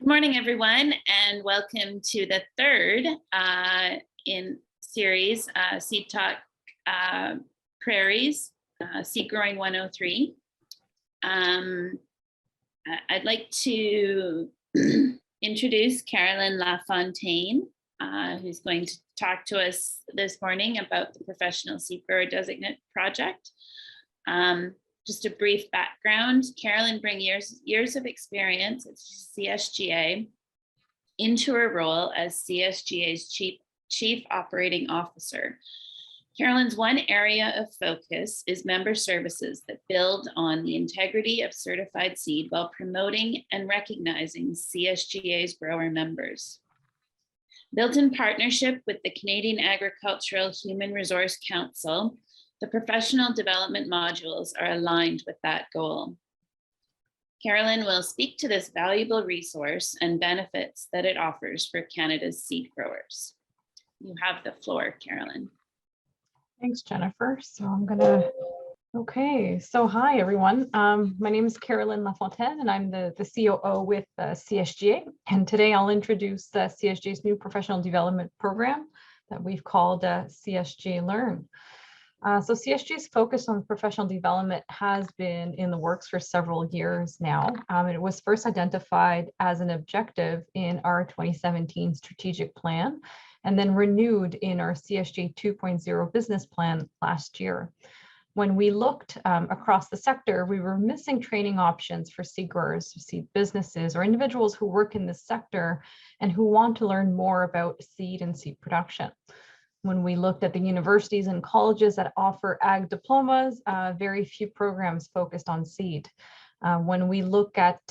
Good morning, everyone, and welcome to the third in series SeedTalk Prairies, Seed Growing 103. I'd like to introduce Carolyn LaFontaine, who's going to talk to us this morning about the Professional Seed Grower Designate Project. Just a brief background, Carolyn brings years of experience at CSGA into her role as CSGA's Chief Operating Officer. Carolyn's one area of focus is member services that build on the integrity of certified seed while promoting and recognizing CSGA's grower members. Built in partnership with the Canadian Agricultural Human Resource Council, the professional development modules are aligned with that goal. Carolyn will speak to this valuable resource and benefits that it offers for Canada's seed growers. You have the floor, Carolyn. Thanks, Jennifer. So I'm gonna, so hi everyone. My name is Carolyn LaFontaine and I'm the COO with CSGA. And today I'll introduce CSGA's new professional development program that we've called CSGA Learn. So CSG's focus on professional development has been in the works for several years now. It was first identified as an objective in our 2017 strategic plan, and then renewed in our CSG 2.0 business plan last year. When we looked across the sector, we were missing training options for seed growers, seed businesses, or individuals who work in this sector and who want to learn more about seed and seed production. When we looked at the universities and colleges that offer ag diplomas, very few programs focused on seed. When we look at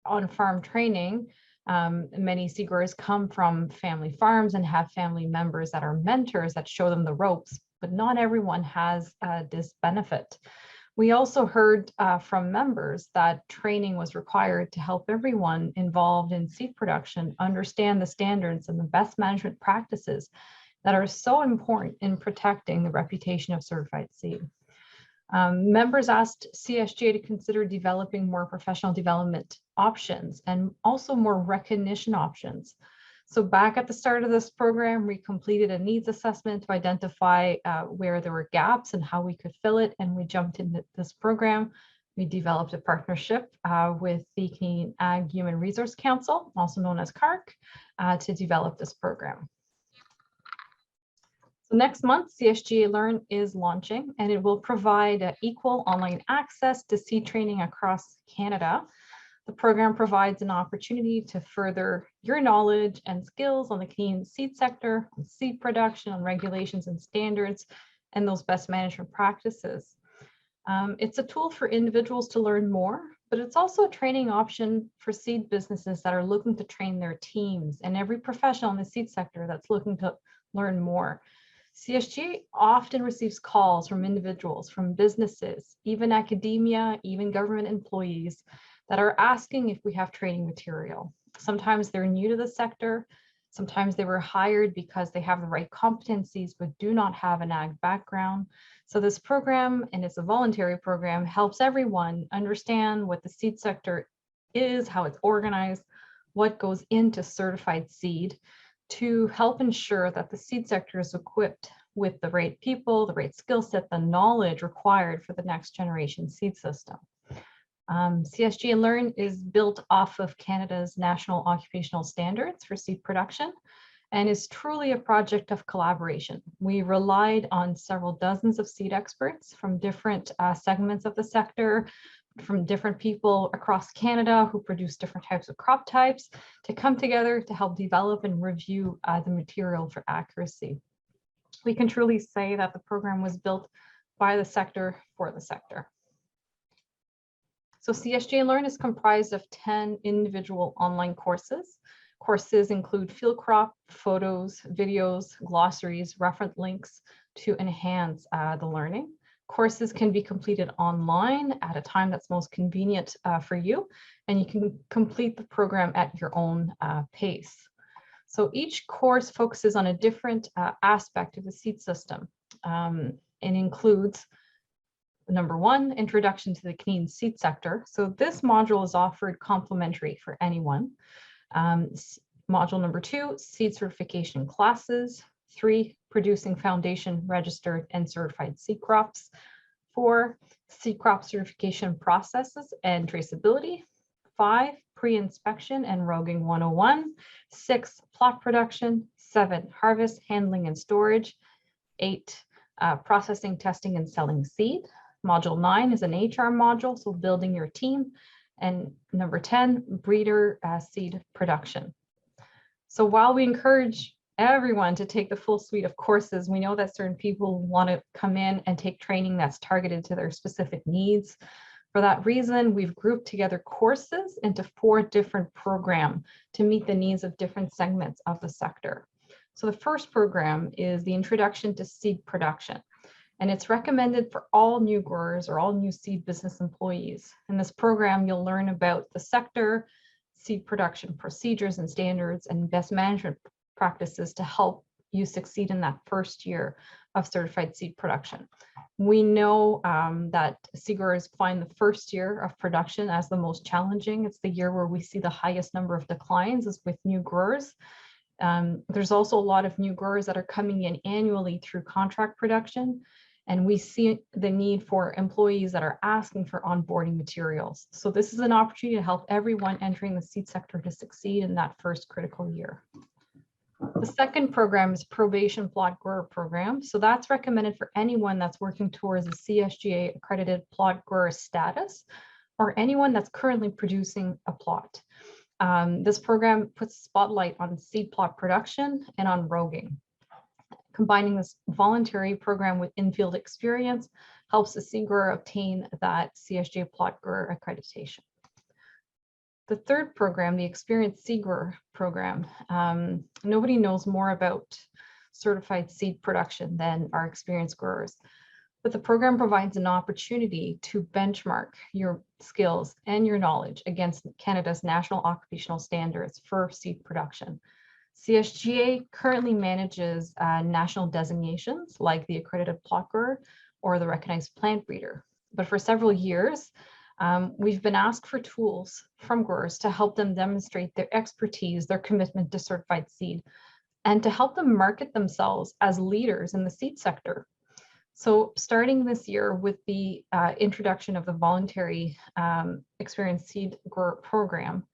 on-farm training, many seed growers come from family farms and have family members that are mentors that show them the ropes, but not everyone has this benefit. We also heard from members that training was required to help everyone involved in seed production understand the standards and the best management practices that are so important in protecting the reputation of certified seed. Members asked CSGA to consider developing more professional development options and also more recognition options. So back at the start of this program, we completed a needs assessment to identify where there were gaps and how we could fill it, and we jumped into this program. We developed a partnership with the Canadian Ag Human Resource Council, also known as CARC, to develop this program. So next month, CSGA Learn is launching, and it will provide equal online access to seed training across Canada. The program provides an opportunity to further your knowledge and skills on the Canadian seed sector, on seed production, on regulations and standards, and those best management practices. It's a tool for individuals to learn more, but it's also a training option for seed businesses that are looking to train their teams and every professional in the seed sector that's looking to learn more. CSG often receives calls from individuals, from businesses, even academia, even government employees that are asking if we have training material. Sometimes they're new to the sector. Sometimes they were hired because they have the right competencies but do not have an ag background. So this program, and it's a voluntary program, helps everyone understand what the seed sector is, how it's organized, what goes into certified seed, to help ensure that the seed sector is equipped with the right people, the right skill set, the knowledge required for the next generation seed system. CSGA Learn is built off of Canada's national occupational standards for seed production and is truly a project of collaboration. We relied on several dozens of seed experts from different segments of the sector, from different people across Canada who produce different types of crop types, to come together to help develop and review the material for accuracy. We can truly say that the program was built by the sector for the sector. So CSGA Learn is comprised of 10 individual online courses. Courses include field crop, photos, videos, glossaries, reference links to enhance the learning. Courses can be completed online at a time that's most convenient for you, and you can complete the program at your own pace. So each course focuses on a different aspect of the seed system and includes number 1, Introduction to the Canadian Seed Sector. So this module is offered complimentary for anyone. Module number 2, Seed Certification Classes. 3, Producing Foundation Registered and Certified Seed Crops. 4, Seed Crop Certification Processes and Traceability. 5, Pre-Inspection and Roguing 101. 6, Plot Production. 7, Harvest, Handling and Storage. 8, Processing, Testing and Selling Seed. Module 9 is an HR module, so building your team. And number 10, Breeder Seed Production. So while we encourage everyone to take the full suite of courses, we know that certain people want to come in and take training that's targeted to their specific needs. For that reason, we've grouped together courses into 4 different programs to meet the needs of different segments of the sector. So the first program is the Introduction to Seed Production, and it's recommended for all new growers or all new seed business employees. In this program, you'll learn about the sector, seed production procedures and standards, and best management practices to help you succeed in that first year of certified seed production. We know that seed growers find the first year of production as the most challenging. It's the year where we see the highest number of declines is with new growers. There's also a lot of new growers that are coming in annually through contract production, and we see the need for employees that are asking for onboarding materials. So this is an opportunity to help everyone entering the seed sector to succeed in that first critical year. The second program is Probation Plot Grower Program. So that's recommended for anyone that's working towards a CSGA accredited plot grower status, or anyone that's currently producing a plot. This program puts a spotlight on seed plot production and on roguing. Combining this voluntary program with in-field experience helps the seed grower obtain that CSGA plot grower accreditation. The third program, the Experienced Seed Grower Program, nobody knows more about certified seed production than our experienced growers. But the program provides an opportunity to benchmark your skills and your knowledge against Canada's national occupational standards for seed production. CSGA currently manages national designations like the accredited plot grower or the recognized plant breeder. But for several years, we've been asked for tools from growers to help them demonstrate their expertise, their commitment to certified seed, and to help them market themselves as leaders in the seed sector. So starting this year with the introduction of the voluntary Experienced Seed Grower Program,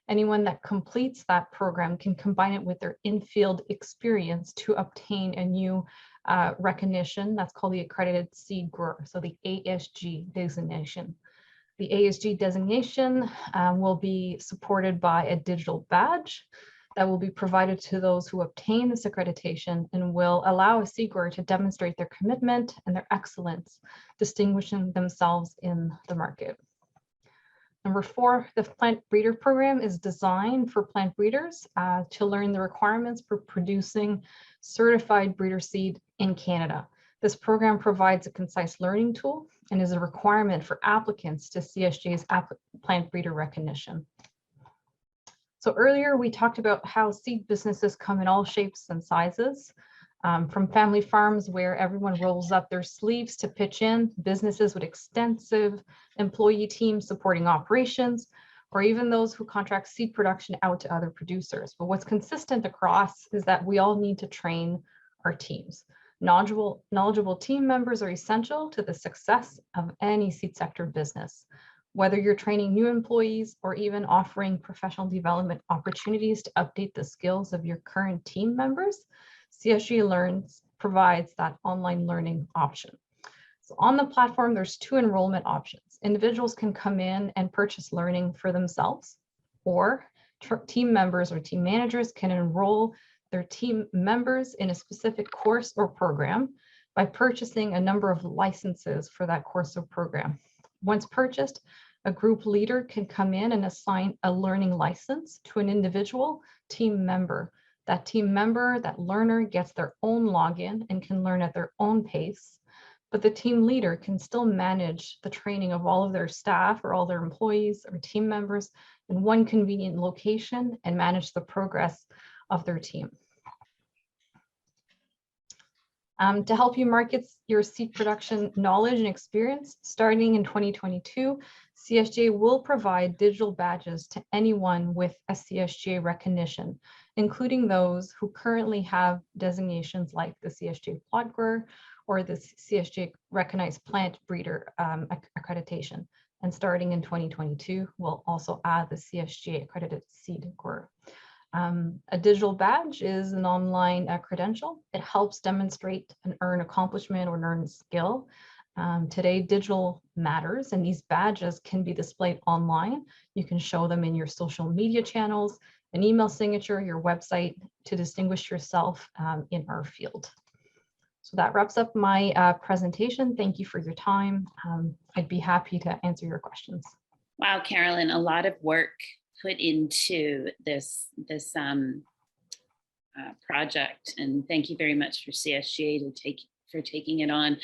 anyone that completes that program can combine it with their in-field experience to obtain a new recognition that's called the Accredited Seed Grower, so the ASG designation. The ASG designation will be supported by a digital badge that will be provided to those who obtain this accreditation and will allow a seed grower to demonstrate their commitment and their excellence, distinguishing themselves in the market. Number 4, the Plant Breeder Program is designed for plant breeders to learn the requirements for producing certified breeder seed in Canada. This program provides a concise learning tool and is a requirement for applicants to CSGA's plant breeder recognition. So earlier we talked about how seed businesses come in all shapes and sizes, from family farms where everyone rolls up their sleeves to pitch in, businesses with extensive employee teams supporting operations, or even those who contract seed production out to other producers. But what's consistent across is that we all need to train our teams. Knowledgeable team members are essential to the success of any seed sector business. Whether you're training new employees or even offering professional development opportunities to update the skills of your current team members, CSGA Learns provides that online learning option. So on the platform, there's 2 enrollment options. Individuals can come in and purchase learning for themselves, or team members or team managers can enroll their team members in a specific course or program by purchasing a number of licenses for that course or program. Once purchased, a group leader can come in and assign a learning license to an individual team member. That team member, that learner, gets their own login and can learn at their own pace, but the team leader can still manage the training of all of their staff or all their employees or team members in one convenient location and manage the progress of their team. To help you market your seed production knowledge and experience, starting in 2022, CSGA will provide digital badges to anyone with a CSGA recognition, including those who currently have designations like the CSGA plot grower or the CSGA recognized plant breeder accreditation. And starting in 2022, we'll also add the CSGA accredited seed grower. A digital badge is an online credential. It helps demonstrate and earn accomplishment or earn skill. Today, digital matters, and these badges can be displayed online. You can show them in your social media channels, an email signature, your website to distinguish yourself in our field. So that wraps up my presentation. Thank you for your time. I'd be happy to answer your questions. Wow, Carolyn, a lot of work put into this project, and thank you very much for CSGA for taking it on.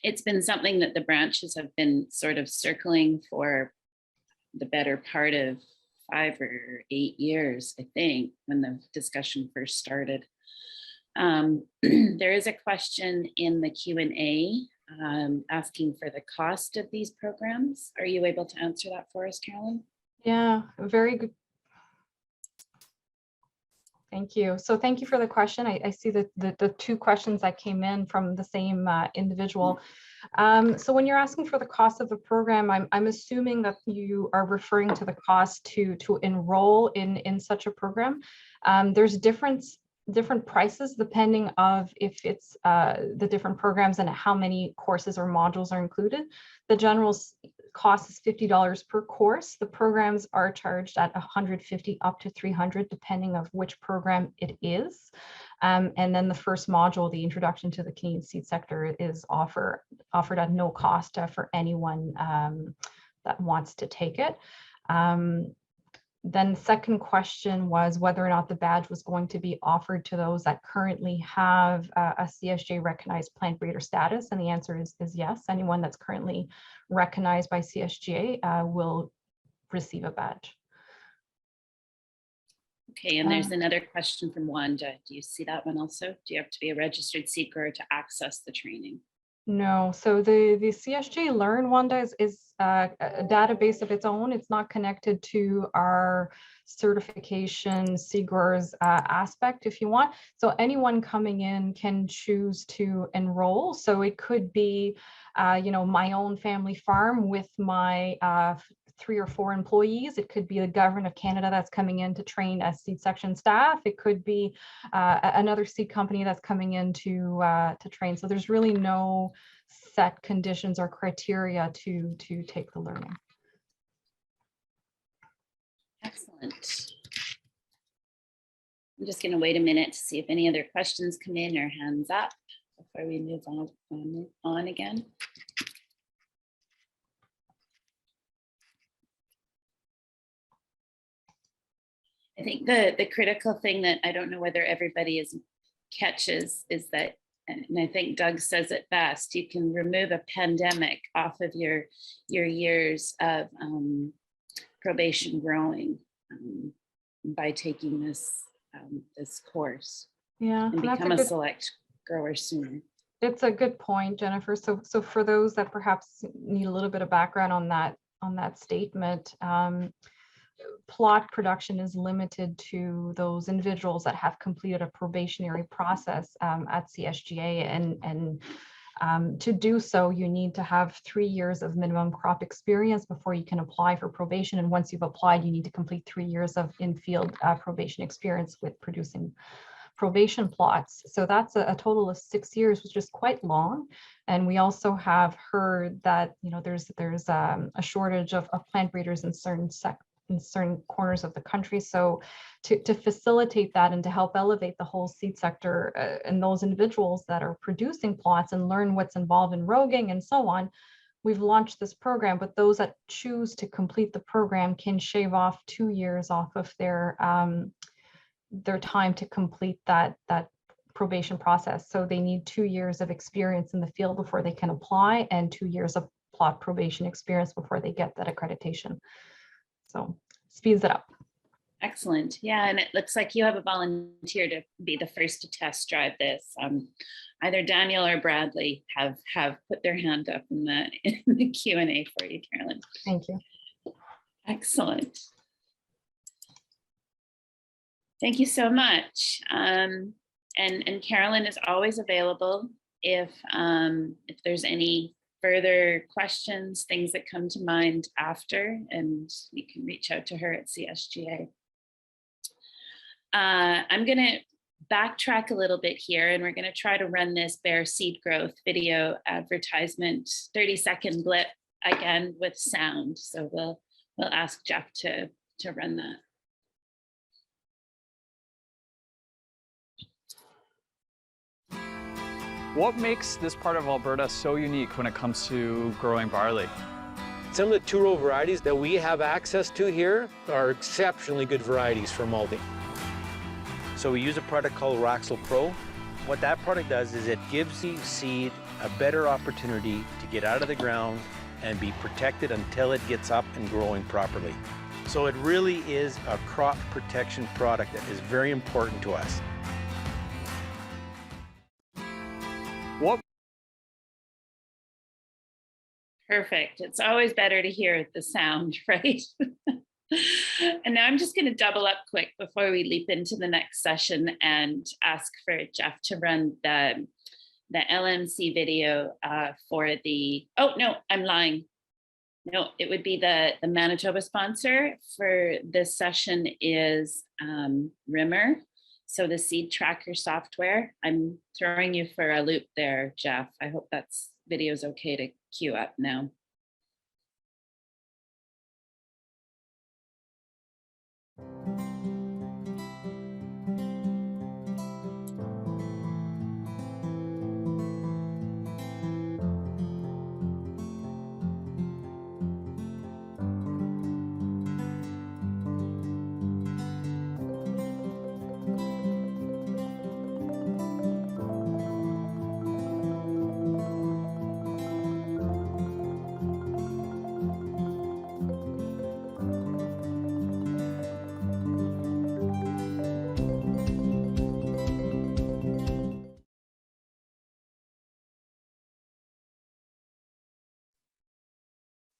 It's been something that the branches have been sort of circling for the better part of 5 or 8 years, I think, when the discussion first started. There is a question in the Q&A asking for the cost of these programs. Are you able to answer that for us, Carolyn? Yeah, very good. Thank you. So thank you for the question. I see that the 2 questions that came in from the same individual. So when you're asking for the cost of the program, I'm assuming that you are referring to the cost to enroll in such a program. There's different prices depending of if it's the different programs and how many courses or modules are included. The general cost is $50 per course. The programs are charged at $150 up to $300 depending of which program it is. And then the first module, the introduction to the Canadian seed sector, is offered at no cost for anyone that wants to take it. Then the second question was whether or not the badge was going to be offered to those that currently have a CSGA recognized plant breeder status. And the answer is yes. Anyone that's currently recognized by CSGA will receive a badge. Okay, and there's another question from Wanda. Do you see that one also? Do you have to be a registered seed grower to access the training? No, so the CSGA Learn, Wanda, is a database of its own. It's not connected to our certification seed growers aspect, if you want. So anyone coming in can choose to enroll. So it could be, my own family farm with my 3 or 4 employees. It could be the government of Canada that's coming in to train as seed section staff. It could be another seed company that's coming in to train. So there's really no set conditions or criteria to take the learning. Excellent. I'm just going to wait a minute to see if any other questions come in or hands up before we move on again. I think the critical thing that I don't know whether everybody catches is that, and I think Doug says it best, you can remove a pandemic off of your years of probation growing by taking this course. Yeah, and become a select grower sooner. It's a good point, Jennifer. So for those that perhaps need a little bit of background on that statement, plot production is limited to those individuals that have completed a probationary process at CSGA, and to do so, you need to have 3 years of minimum crop experience before you can apply for probation. And once you've applied, you need to complete 3 years of in-field probation experience with producing probation plots. So that's a total of 6 years, which is quite long. And we also have heard that there's a shortage of plant breeders in certain corners of the country. So to facilitate that and to help elevate the whole seed sector and those individuals that are producing plots and learn what's involved in roguing and so on, we've launched this program. But those that choose to complete the program can shave off 2 years off of their time to complete that probation process. So they need 2 years of experience in the field before they can apply, and 2 years of plot probation experience before they get that accreditation. So speeds it up. Excellent. Yeah, and it looks like you have a volunteer to be the first to test drive this. Either Daniel or Bradley have put their hand up in the Q&A for you, Carolyn. Thank you. Excellent. Thank you so much. And Carolyn is always available if there's any further questions, things that come to mind after, and you can reach out to her at CSGA. I'm going to backtrack a little bit here, and we're going to try to run this Bear Seed Growth video advertisement 30-second blip again with sound. So we'll ask Jeff to run that. What makes this part of Alberta so unique when it comes to growing barley? Some of the two-row varieties that we have access to here are exceptionally good varieties for malting. So we use a product called Roxel Pro. What that product does is it gives the seed a better opportunity to get out of the ground and be protected until it gets up and growing properly. So it really is a crop protection product that is very important to us. What? Perfect. It's always better to hear the sound, right? And now I'm just going to double up quick before we leap into the next session and ask for Jeff to run the LMC video for the, oh no, I'm lying. No, it would be the Manitoba sponsor for this session is Rimmer. So the seed tracker software. I'm throwing you for a loop there, Jeff. I hope that's video's okay to queue up now.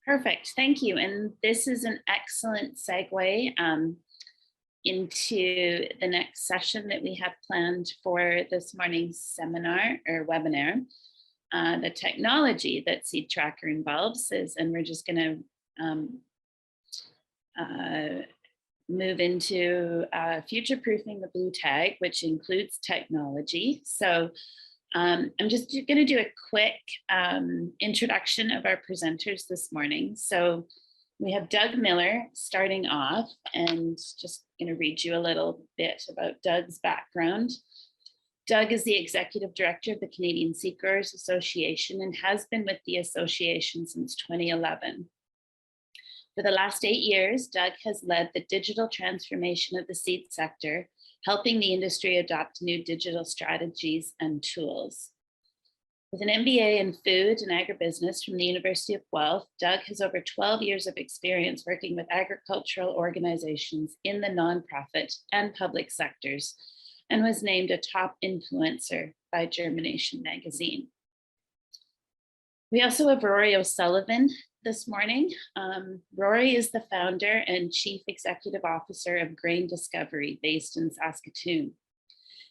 Perfect, thank you. And this is an excellent segue into the next session that we have planned for this morning's seminar or webinar. The technology that Seed Tracker involves is, and we're just going to move into future-proofing the blue tag, which includes technology. So I'm just going to do a quick introduction of our presenters this morning. So we have Doug Miller starting off, and just going to read you a little bit about Doug's background. Doug is the Executive Director of the Canadian Seed Growers Association and has been with the association since 2011. For the last 8 years, Doug has led the digital transformation of the seed sector, helping the industry adopt new digital strategies and tools. With an MBA in food and agribusiness from the University of Guelph, Doug has over 12 years of experience working with agricultural organizations in the nonprofit and public sectors, and was named a top influencer by Germination magazine. We also have Rory O'Sullivan this morning. Rory is the founder and chief executive officer of Grain Discovery based in Saskatoon.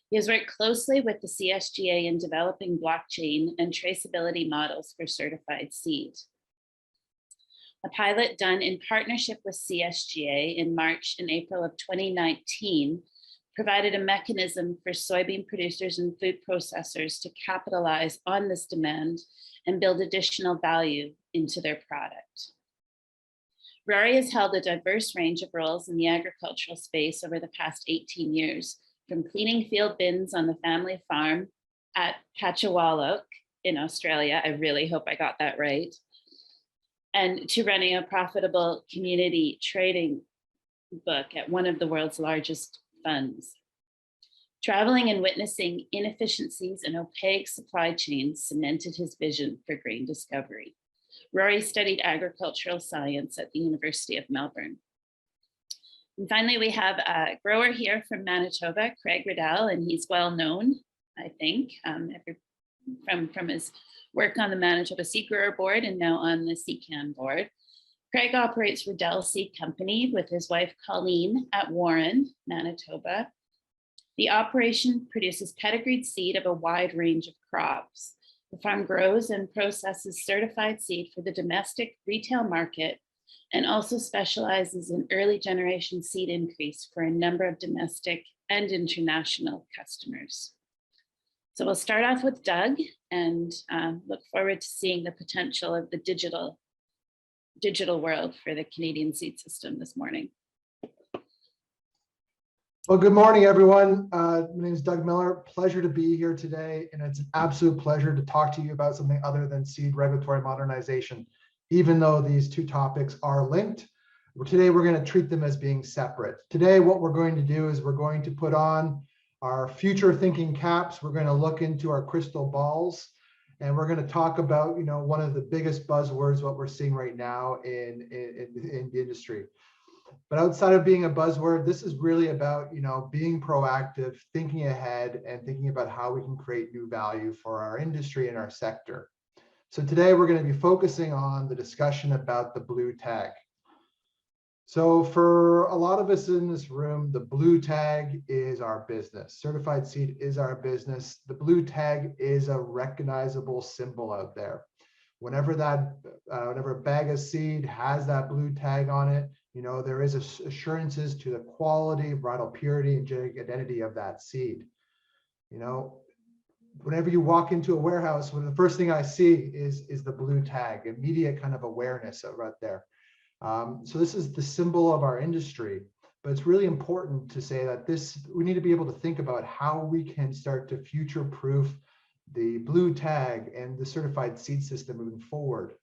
He has worked closely with the CSGA in developing blockchain and traceability models for certified seed. A pilot done in partnership with CSGA in March and April of 2019 provided a mechanism for soybean producers and food processors to capitalize on this demand and build additional value into their product. Rory has held a diverse range of roles in the agricultural space over the past 18 years, from cleaning field bins on the family farm at Patchawalook in Australia, I really hope I got that right, and to running a profitable community trading book at one of the world's largest funds. Traveling and witnessing inefficiencies and opaque supply chains cemented his vision for grain discovery. Rory studied agricultural science at the University of Melbourne. And finally, we have a grower here from Manitoba, Craig Riddell, and he's well known, I think, from his work on the Manitoba Seed Grower Board and now on the CCAN board. Craig operates Riddell Seed Company with his wife Colleen at Warren, Manitoba. The operation produces pedigreed seed of a wide range of crops. The farm grows and processes certified seed for the domestic retail market and also specializes in early generation seed increase for a number of domestic and international customers. So we'll start off with Doug and look forward to seeing the potential of the digital world for the Canadian seed system this morning. Well, good morning, everyone. My name is Doug Miller. Pleasure to be here today, and it's an absolute pleasure to talk to you about something other than seed regulatory modernization, even though these two topics are linked. Today, we're going to treat them as being separate. Today, what we're going to do is we're going to put on our future thinking caps. We're going to look into our crystal balls, and we're going to talk about, one of the biggest buzzwords, what we're seeing right now in the industry. But outside of being a buzzword, this is really about, being proactive, thinking ahead, and thinking about how we can create new value for our industry and our sector. So today we're going to be focusing on the discussion about the blue tag. So for a lot of us in this room, the blue tag is our business. Certified seed is our business. The blue tag is a recognizable symbol out there. Whenever a bag of seed has that blue tag on it, there is assurances to the quality, varietal purity, and genetic identity of that seed. Whenever you walk into a warehouse, the first thing I see is the blue tag, immediate kind of awareness right there. So this is the symbol of our industry, but it's really important to say that we need to be able to think about how we can start to future-proof the blue tag and the certified seed system moving forward.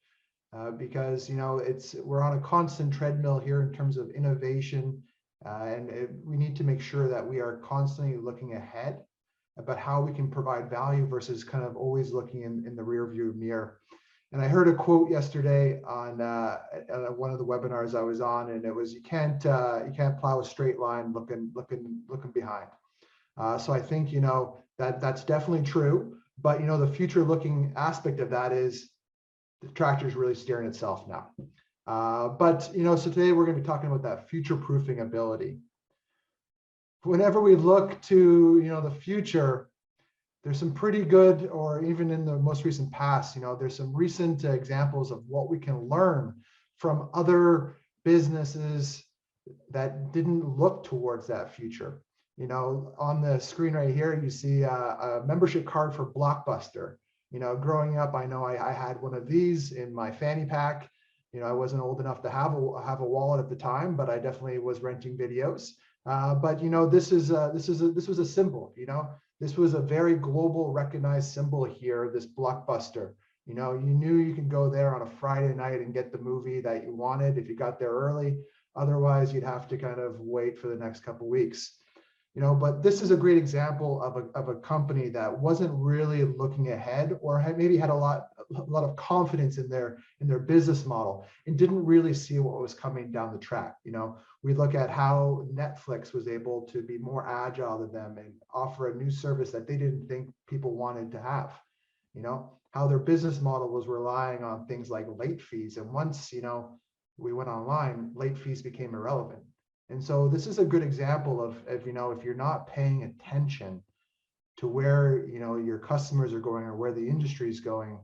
Because we're on a constant treadmill here in terms of innovation, we need to make sure that we are constantly looking ahead about how we can provide value versus kind of always looking in the rear view mirror. And I heard a quote yesterday on one of the webinars I was on, and it was, you can't plow a straight line looking behind. So I think that's definitely true, but the future looking aspect of that is the tractor is really steering itself now. So today we're going to be talking about that future proofing ability. Whenever we look to the future, there's some pretty good, or even in the most recent past, there's some recent examples of what we can learn from other businesses that didn't look towards that future. On the screen right here, you see a membership card for Blockbuster. Growing up, I know I had one of these in my fanny pack. I wasn't old enough to have a wallet at the time, but I definitely was renting videos. But this was a symbol. This was a very global recognized symbol here, this Blockbuster. You knew you could go there on a Friday night and get the movie that you wanted if you got there early. Otherwise, you'd have to kind of wait for the next couple of weeks. But this is a great example of a company that wasn't really looking ahead, or maybe had a lot of confidence in their business model and didn't really see what was coming down the track. We look at how Netflix was able to be more agile than them and offer a new service that they didn't think people wanted to have. How their business model was relying on things like late fees, and once we went online, late fees became irrelevant. And so this is a good example of if you're not paying attention to where your customers are going or where the industry is going,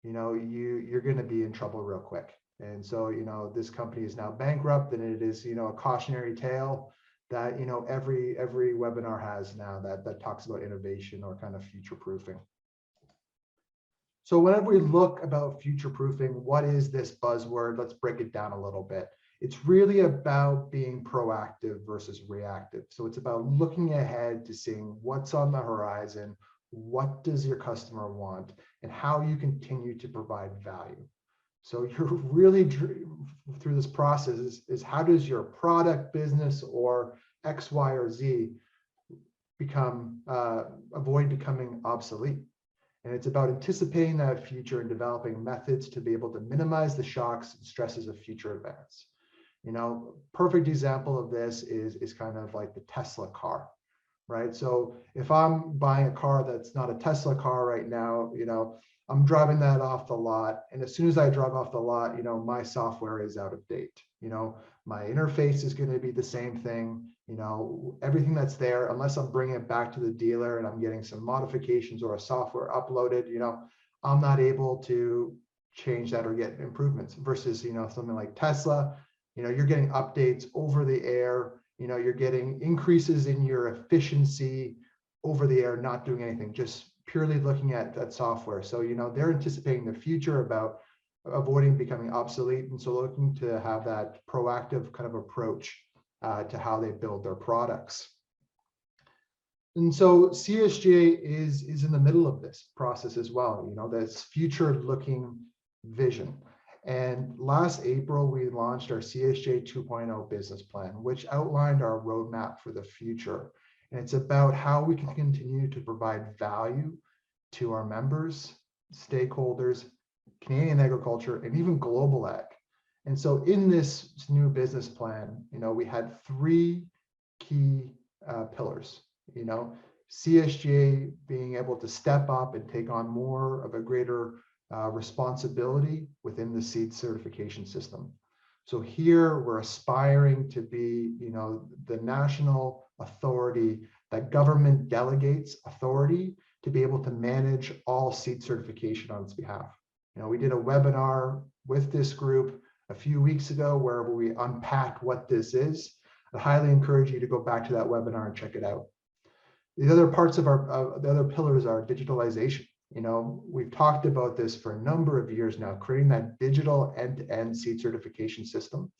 you're going to be in trouble real quick. And so this company is now bankrupt, and it is a cautionary tale that every webinar has now that talks about innovation or kind of future proofing. So whenever we look about future proofing, what is this buzzword? Let's break it down a little bit. It's really about being proactive versus reactive. So it's about looking ahead to seeing what's on the horizon, what does your customer want, and how you continue to provide value. So you're really through this process is how does your product, business, or X, Y, or Z avoid becoming obsolete. And it's about anticipating that future and developing methods to be able to minimize the shocks and stresses of future events. Perfect example of this is kind of like the Tesla car, right? So if I'm buying a car that's not a Tesla car right now, I'm driving that off the lot. And as soon as I drive off the lot, my software is out of date. My interface is going to be the same thing. Everything that's there, unless I'm bringing it back to the dealer and I'm getting some modifications or a software uploaded, I'm not able to change that or get improvements versus, something like Tesla, you're getting updates over the air, you're getting increases in your efficiency over the air, not doing anything, just purely looking at that software. So, they're anticipating the future about avoiding becoming obsolete. And so looking to have that proactive kind of approach to how they build their products. And so CSGA is in the middle of this process as well, this future-looking vision. And last April, we launched our CSJ 2.0 business plan, which outlined our roadmap for the future. And it's about how we can continue to provide value to our members, stakeholders, Canadian agriculture, and even global ag. And so in this new business plan, we had three key pillars, CSGA being able to step up and take on more of a greater responsibility within the seed certification system. So here we're aspiring to be, the national authority that government delegates authority to be able to manage all seed certification on its behalf. We did a webinar with this group a few weeks ago where we unpacked what this is. I highly encourage you to go back to that webinar and check it out. The other parts of the other pillars are digitalization. We've talked about this for a number of years now, creating that digital end-to-end seed certification system,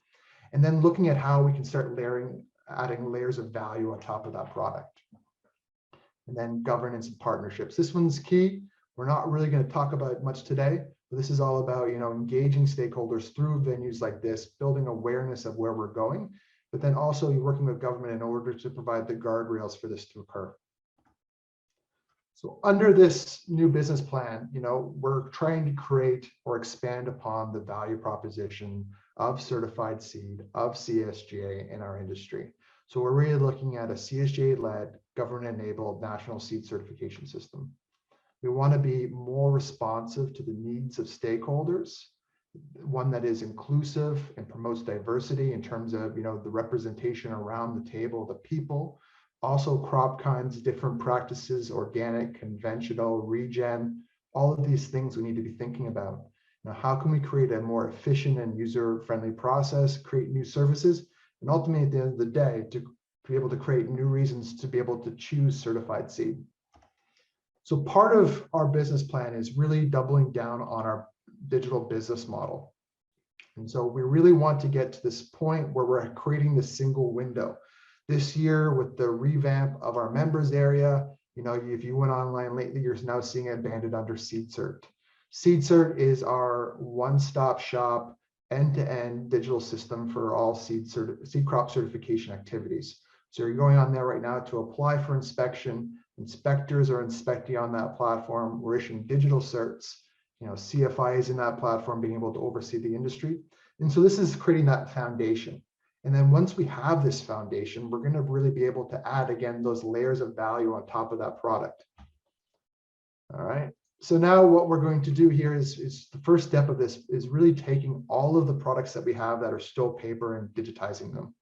and then looking at how we can start adding layers of value on top of that product. And then governance and partnerships. This one's key. We're not really going to talk about it much today, but this is all about, engaging stakeholders through venues like this, building awareness of where we're going, but then also working with government in order to provide the guardrails for this to occur. So under this new business plan, we're trying to create or expand upon the value proposition of certified seed, of CSGA in our industry. So we're really looking at a CSGA-led, government-enabled national seed certification system. We want to be more responsive to the needs of stakeholders, one that is inclusive and promotes diversity in terms of, the representation around the table, the people, also crop kinds, different practices, organic, conventional, regen, all of these things we need to be thinking about. How can we create a more efficient and user-friendly process, create new services, and ultimately at the end of the day, to be able to create new reasons to be able to choose certified seed. So part of our business plan is really doubling down on our digital business model. And so we really want to get to this point where we're creating this single window. This year with the revamp of our members area, if you went online lately, you're now seeing it banded under SeedCert. SeedCert is our one-stop shop, end-to-end digital system for all seed crop certification activities. So you're going on there right now to apply for inspection. Inspectors are inspecting on that platform. We're issuing digital certs. CFI is in that platform, being able to oversee the industry. And so this is creating that foundation. And then once we have this foundation, we're going to really be able to add, again, those layers of value on top of that product. All right. So now what we're going to do here is the first step of this is really taking all of the products that we have that are still paper and digitizing them.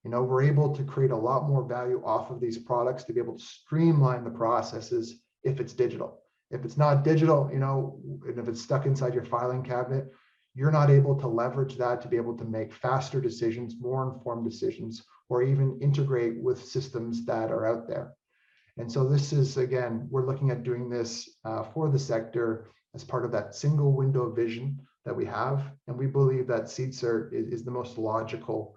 We're able to create a lot more value off of these products to be able to streamline the processes if it's digital. If it's not digital, and if it's stuck inside your filing cabinet, you're not able to leverage that to be able to make faster decisions, more informed decisions, or even integrate with systems that are out there. And so this is, again, we're looking at doing this for the sector as part of that single window vision that we have. And we believe that SeedCert is the most logical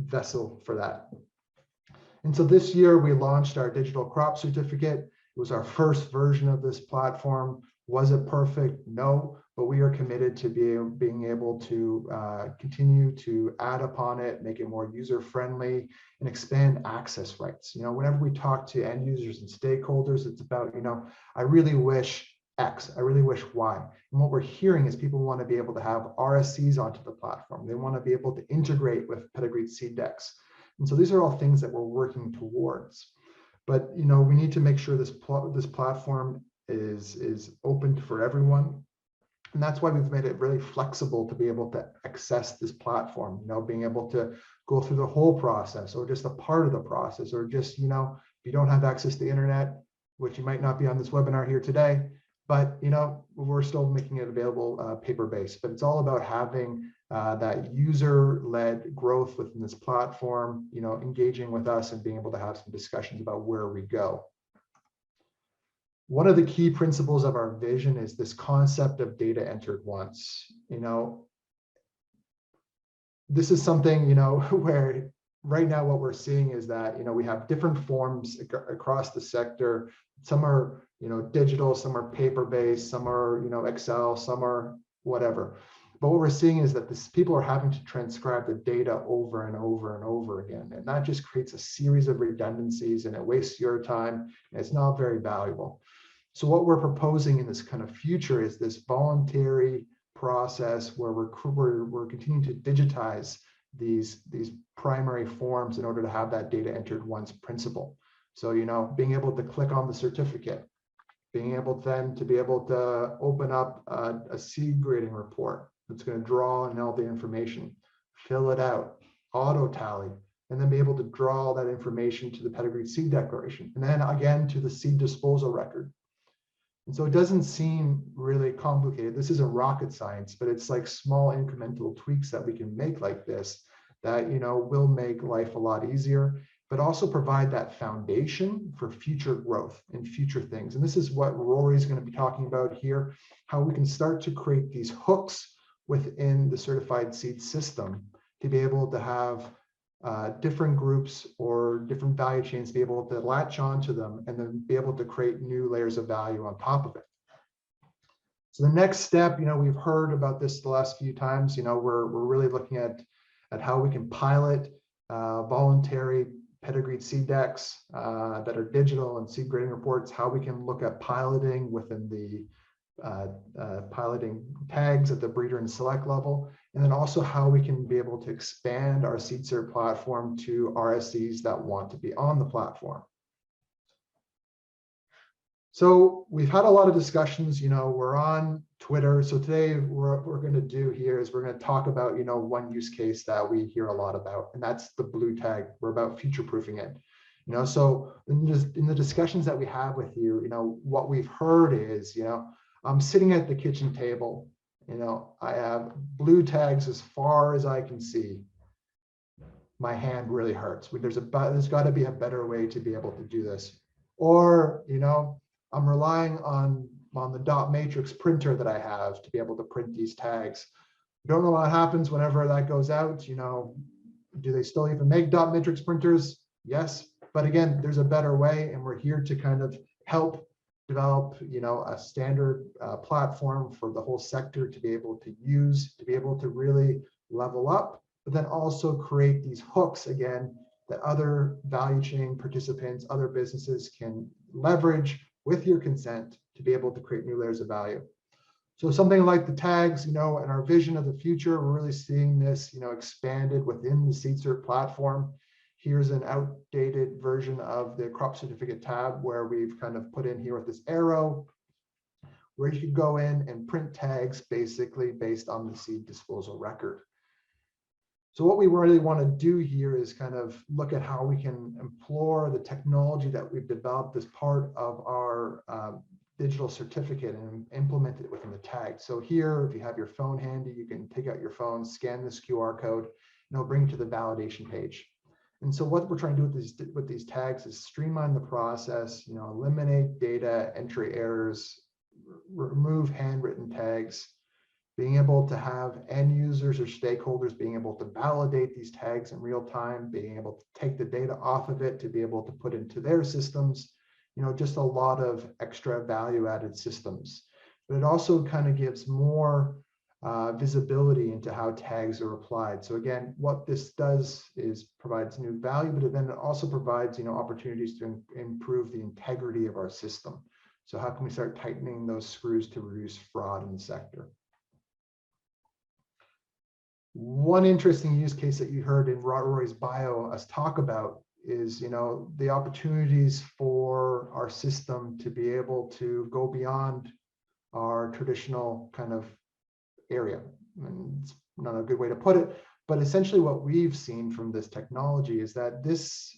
vessel for that. And so this year we launched our digital crop certificate. It was our first version of this platform. Was it perfect? No, but we are committed to being able to continue to add upon it, make it more user-friendly, and expand access rights. Whenever we talk to end users and stakeholders, it's about, I really wish X. I really wish Y. And what we're hearing is people want to be able to have RSCs onto the platform. They want to be able to integrate with pedigreed seed decks. And so these are all things that we're working towards. But we need to make sure this platform is open for everyone. And that's why we've made it really flexible to be able to access this platform, being able to go through the whole process or just a part of the process, or just, if you don't have access to the internet, which you might not be on this webinar here today, but, we're still making it available paper-based. But it's all about having that user-led growth within this platform, engaging with us and being able to have some discussions about where we go. One of the key principles of our vision is this concept of data entered once. This is something, where right now what we're seeing is that, we have different forms across the sector. Some are, digital, some are paper-based, some are, Excel, some are whatever. But what we're seeing is that people are having to transcribe the data over and over and over again. And that just creates a series of redundancies, and it wastes your time, and it's not very valuable. So what we're proposing in this kind of future is this voluntary process where we're continuing to digitize these primary forms in order to have that data entered once principle. So, being able to click on the certificate, being able then to be able to open up a seed grading report that's going to draw in all the information, fill it out, auto tally, and then be able to draw all that information to the pedigreed seed declaration, and then again to the seed disposal record. And so it doesn't seem really complicated. This isn't rocket science, but it's like small incremental tweaks that we can make like this that, will make life a lot easier, but also provide that foundation for future growth and future things. And this is what Rory's going to be talking about here, how we can start to create these hooks within the certified seed system to be able to have different groups or different value chains be able to latch onto them and then be able to create new layers of value on top of it. So the next step, we've heard about this the last few times, we're really looking at how we can pilot voluntary pedigreed seed decks that are digital and seed grading reports, how we can look at piloting within the piloting tags at the breeder and select level, and then also how we can be able to expand our SeedCert platform to RSCs that want to be on the platform. So we've had a lot of discussions, we're on Twitter. So today what we're going to do here is we're going to talk about, one use case that we hear a lot about, and that's the blue tag. We're about future-proofing it. So in the discussions that we have with you, what we've heard is, I'm sitting at the kitchen table, I have blue tags as far as I can see. My hand really hurts. There's got to be a better way to be able to do this. Or, I'm relying on the dot matrix printer that I have to be able to print these tags. Don't know what happens whenever that goes out. Do they still even make dot matrix printers? Yes. But again, there's a better way, and we're here to kind of help develop, a standard platform for the whole sector to be able to use, to be able to really level up, but then also create these hooks again that other value chain participants, other businesses can leverage with your consent to be able to create new layers of value. So something like the tags, in our vision of the future, we're really seeing this, expanded within the SeedCert platform. Here's an outdated version of the crop certificate tab where we've kind of put in here with this arrow where you can go in and print tags basically based on the seed disposal record. So what we really want to do here is kind of look at how we can employ the technology that we've developed as part of our digital certificate and implement it within the tag. So here, if you have your phone handy, you can take out your phone, scan this QR code, and it'll bring you to the validation page. And so what we're trying to do with these tags is streamline the process, eliminate data entry errors, remove handwritten tags, being able to have end users or stakeholders being able to validate these tags in real time, being able to take the data off of it to be able to put into their systems, just a lot of extra value added systems. But it also kind of gives more visibility into how tags are applied. So again, what this does is provides new value, but then it also provides opportunities to improve the integrity of our system. So how can we start tightening those screws to reduce fraud in the sector? One interesting use case that you heard in Rory's bio us talk about is, the opportunities for our system to be able to go beyond our traditional kind of area. And it's not a good way to put it, but essentially what we've seen from this technology is that this,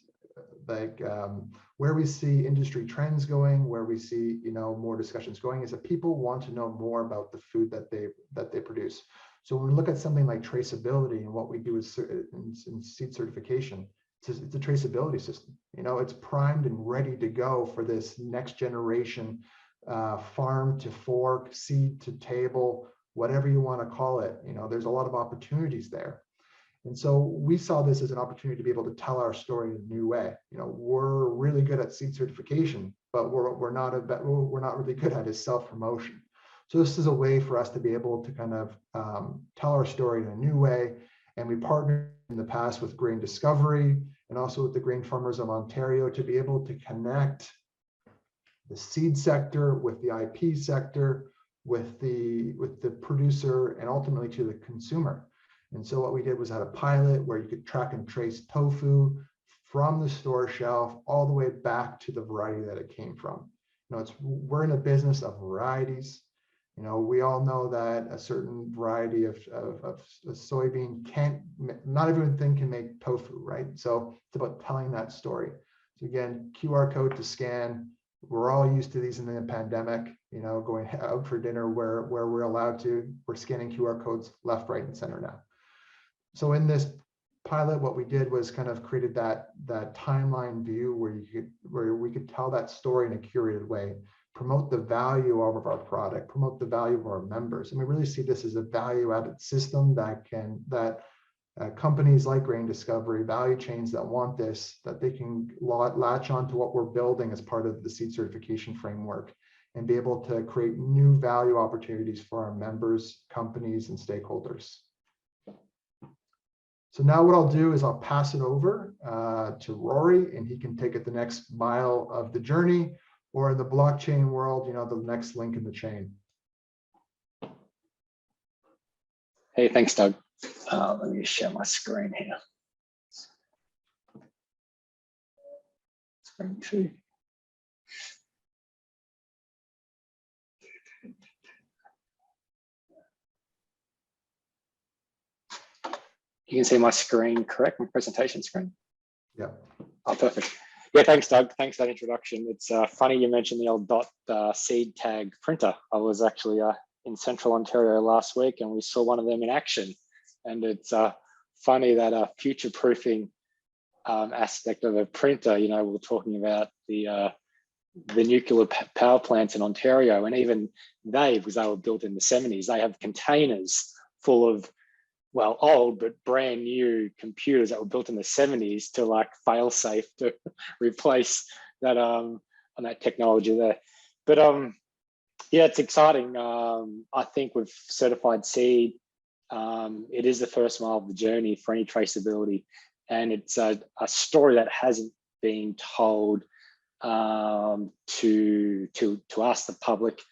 where we see industry trends going, where we see, more discussions going, is that people want to know more about the food that they produce. So when we look at something like traceability and what we do in seed certification, it's a traceability system. It's primed and ready to go for this next generation farm to fork, seed to table, whatever you want to call it. There's a lot of opportunities there. And so we saw this as an opportunity to be able to tell our story in a new way. We're really good at seed certification, but we're not really good at is self-promotion. So this is a way for us to be able to kind of tell our story in a new way. And we partnered in the past with Grain Discovery and also with the Grain Farmers of Ontario to be able to connect the seed sector with the IP sector, with the producer, and ultimately to the consumer. And so what we did was had a pilot where you could track and trace tofu from the store shelf all the way back to the variety that it came from. We're in a business of varieties. We all know that a certain variety of soybean not everything can make tofu, right? So it's about telling that story. So again, QR code to scan. We're all used to these in the pandemic, going out for dinner where we're allowed to. We're scanning QR codes left, right, and center now. So in this pilot, what we did was kind of created that timeline view where we could tell that story in a curated way, promote the value of our product, promote the value of our members. And we really see this as a value-added system that companies like Grain Discovery, value chains that want this, that they can latch on to what we're building as part of the seed certification framework and be able to create new value opportunities for our members, companies, and stakeholders. So now what I'll do is I'll pass it over to Rory, and he can take it the next mile of the journey, or in the blockchain world, the next link in the chain. Hey, thanks, Doug. Let me share my screen here. Screen 2. You can see my screen, correct? My presentation screen? Yeah. Oh, perfect. Yeah, thanks, Doug. Thanks for that introduction. It's funny you mentioned the old seed tag printer. I was actually in Central Ontario last week, and we saw one of them in action. And it's funny that future-proofing aspect of a printer, we're talking about the nuclear power plants in Ontario, and even because they were built in the 70s, they have containers full of, well, old but brand new computers that were built in the 70s to like fail safe to replace that on that technology there. But yeah, it's exciting. I think with certified seed, it is the first mile of the journey for any traceability, and it's a story that hasn't been told to us, the public,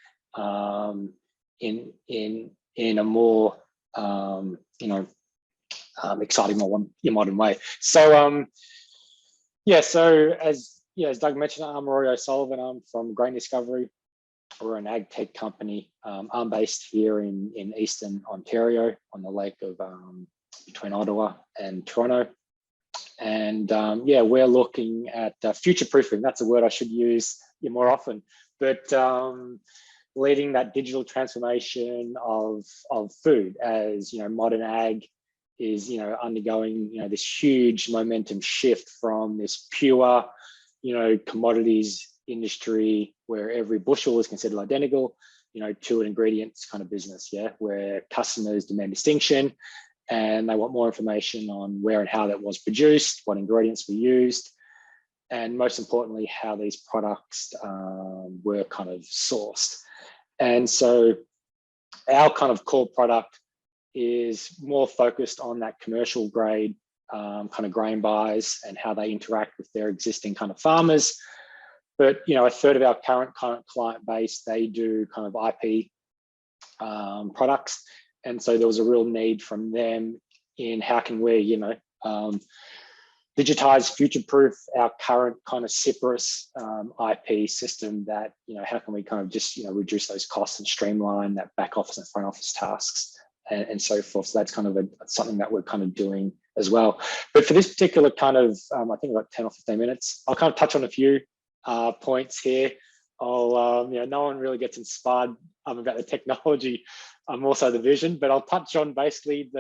in a more exciting, more modern way. So yeah, so as Doug mentioned, I'm Rory O'Sullivan. I'm from Grain Discovery. We're an ag tech company. I'm based here in Eastern Ontario on the lake of between Ottawa and Toronto. And yeah, we're looking at future proofing. That's a word I should use more often, but leading that digital transformation of food as modern ag is undergoing this huge momentum shift from this pure commodities industry where every bushel is considered identical to an ingredients kind of business, where customers demand distinction and they want more information on where and how that was produced, what ingredients were used, and most importantly how these products were kind of sourced. And so our kind of core product is more focused on that commercial grade kind of grain buyers and how they interact with their existing kind of farmers. But a third of our current client base, they do kind of IP products, and so there was a real need from them in how can we digitize, future-proof our current kind of Cypress IP system, that how can we kind of just reduce those costs and streamline that back office and front office tasks and so forth. So that's kind of something that we're kind of doing as well. But for this particular kind of I think about 10 or 15 minutes, I'll kind of touch on a few points here. I'll no one really gets inspired about the technology, more so the vision, but I'll touch on basically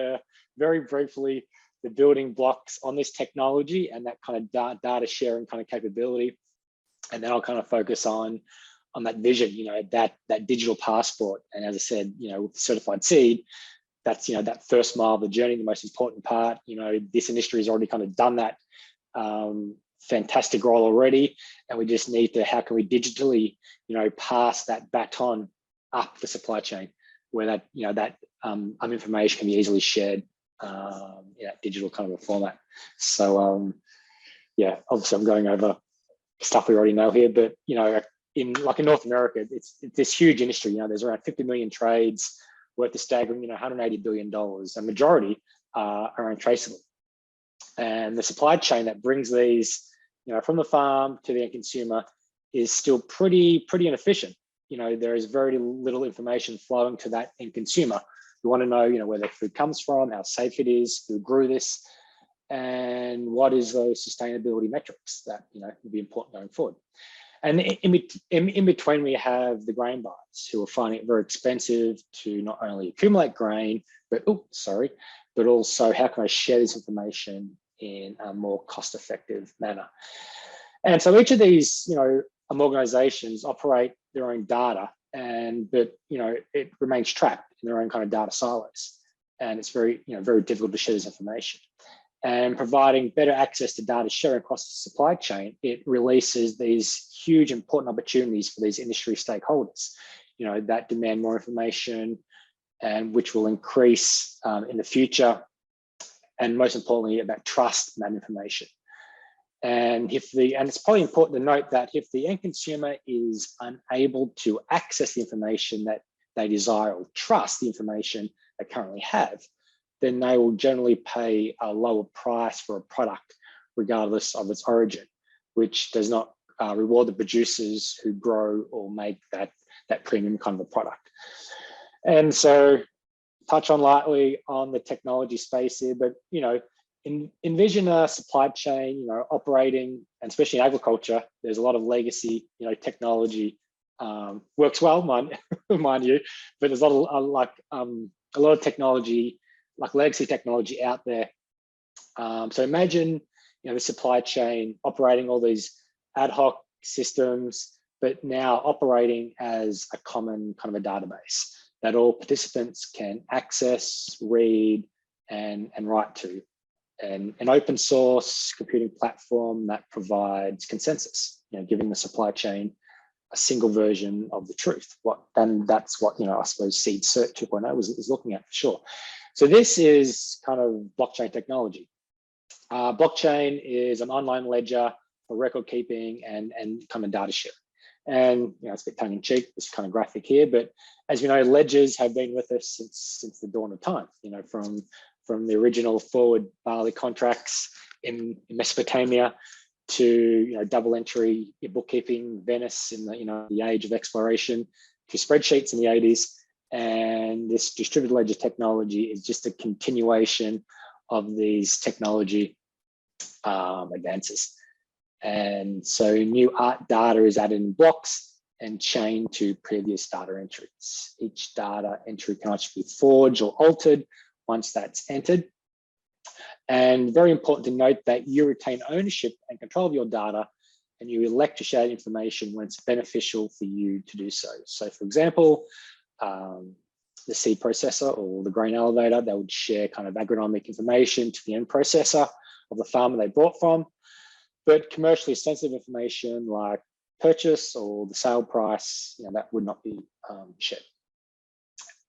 very briefly the building blocks on this technology and that kind of data sharing kind of capability. And then I'll kind of focus on that vision, that digital passport. And as I said, with certified seed, that's, that first mile of the journey, the most important part. This industry has already kind of done that fantastic role already. And we just need to, how can we digitally, pass that baton up the supply chain where that, that information can be easily shared in that digital kind of a format. So yeah, obviously I'm going over stuff we already know here, but in North America, it's this huge industry. There's around 50 million trades worth a staggering $180 billion. A majority are untraceable, and the supply chain that brings these from the farm to the end consumer is still pretty inefficient. There is very little information flowing to that end consumer. We want to know, where their food comes from, how safe it is, who grew this, and what is those sustainability metrics that will be important going forward. And in between, we have the grain buyers who are finding it very expensive to not only accumulate grain, but also how can I share this information in a more cost-effective manner. And so each of these, organizations operate their own data, but it remains trapped in their own kind of data silos, and it's very difficult to share this information. And providing better access to data sharing across the supply chain, it releases these huge important opportunities for these industry stakeholders, that demand more information, and which will increase in the future, and most importantly about trust in that information. And it's probably important to note that if the end consumer is unable to access the information that they desire or trust the information they currently have, then they will generally pay a lower price for a product regardless of its origin, which does not reward the producers who grow or make that premium kind of a product. And so touch on lightly on the technology space here, but envision a supply chain, operating, and especially in agriculture, there's a lot of legacy, technology works well, mind you, but there's a lot of technology, like legacy technology out there. So imagine, the supply chain operating all these ad hoc systems, but now operating as a common kind of a database that all participants can access, read, and write to. And an open source computing platform that provides consensus, giving the supply chain a single version of the truth. That's what I suppose SeedTalk 2.0 is looking at for sure. So this is kind of blockchain technology. Blockchain is an online ledger for record keeping and kind of data share. And it's a bit tongue in cheek, this kind of graphic here, but as we know, ledgers have been with us since the dawn of time. From the original forward barley contracts in Mesopotamia to double entry bookkeeping, Venice in the age of exploration, to spreadsheets in the 80s. And this distributed ledger technology is just a continuation of these technology advances. And so new data is added in blocks and chained to previous data entries. Each data entry can actually be forged or altered once that's entered. And very important to note that you retain ownership and control of your data, and you elect to share information when it's beneficial for you to do so. So for example, the seed processor or the grain elevator, they would share kind of agronomic information to the end processor of the farmer they bought from. But commercially sensitive information like purchase or the sale price, that would not be shared.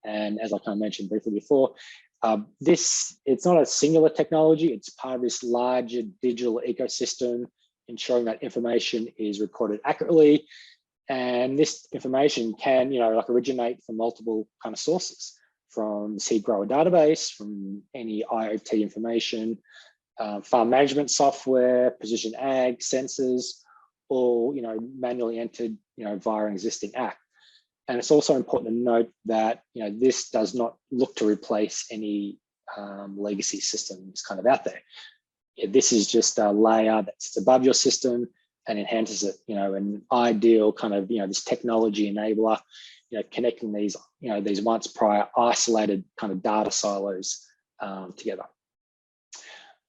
And as I kind of mentioned briefly before, it's not a singular technology, it's part of this larger digital ecosystem ensuring that information is recorded accurately. And this information can, like originate from multiple kind of sources, from the seed grower database, from any IoT information, farm management software, precision ag, sensors, all manually entered via an existing app. And it's also important to note that this does not look to replace any legacy systems kind of out there. This is just a layer that sits above your system and enhances it. An ideal kind of this technology enabler, connecting these these once prior isolated kind of data silos together.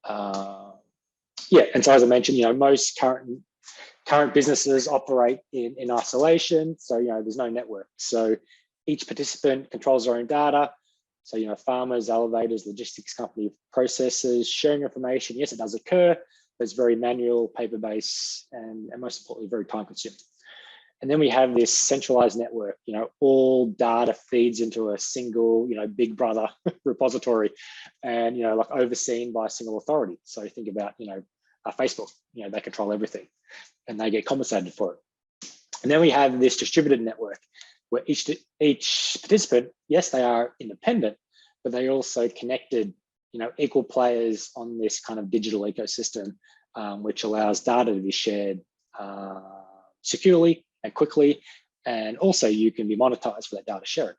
And so as I mentioned, most current businesses operate in isolation, so there's no network. So each participant controls their own data. So farmers, elevators, logistics company, processors, sharing information. Yes, it does occur, but it's very manual, paper-based, and most importantly, very time-consuming. And then we have this centralized network. All data feeds into a single, big brother repository, and like overseen by a single authority. So think about Facebook. They control everything, and they get compensated for it. And then we have this distributed network where each participant, yes, they are independent, but they also connected, equal players on this kind of digital ecosystem, which allows data to be shared securely and quickly, and also you can be monetized for that data sharing.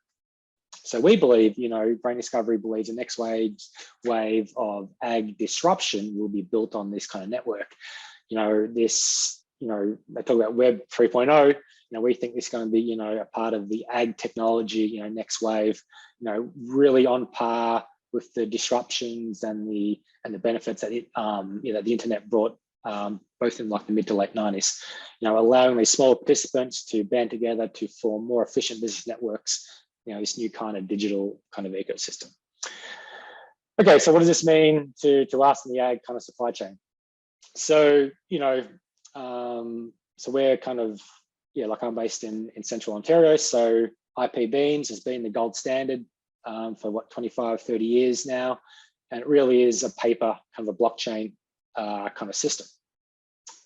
So we believe, Brain Discovery believes the next wave of ag disruption will be built on this kind of network. They talk about Web 3.0. We think this is going to be, a part of the ag technology, next wave, really on par with the disruptions and the benefits that the internet brought, both in like the mid to late 90s, allowing these small participants to band together to form more efficient business networks, this new kind of digital kind of ecosystem. Okay, so what does this mean to us in the ag kind of supply chain? So, so we're kind of, like I'm based in Central Ontario. So IP beans has been the gold standard for 25, 30 years now. And it really is a paper, kind of a blockchain kind of system.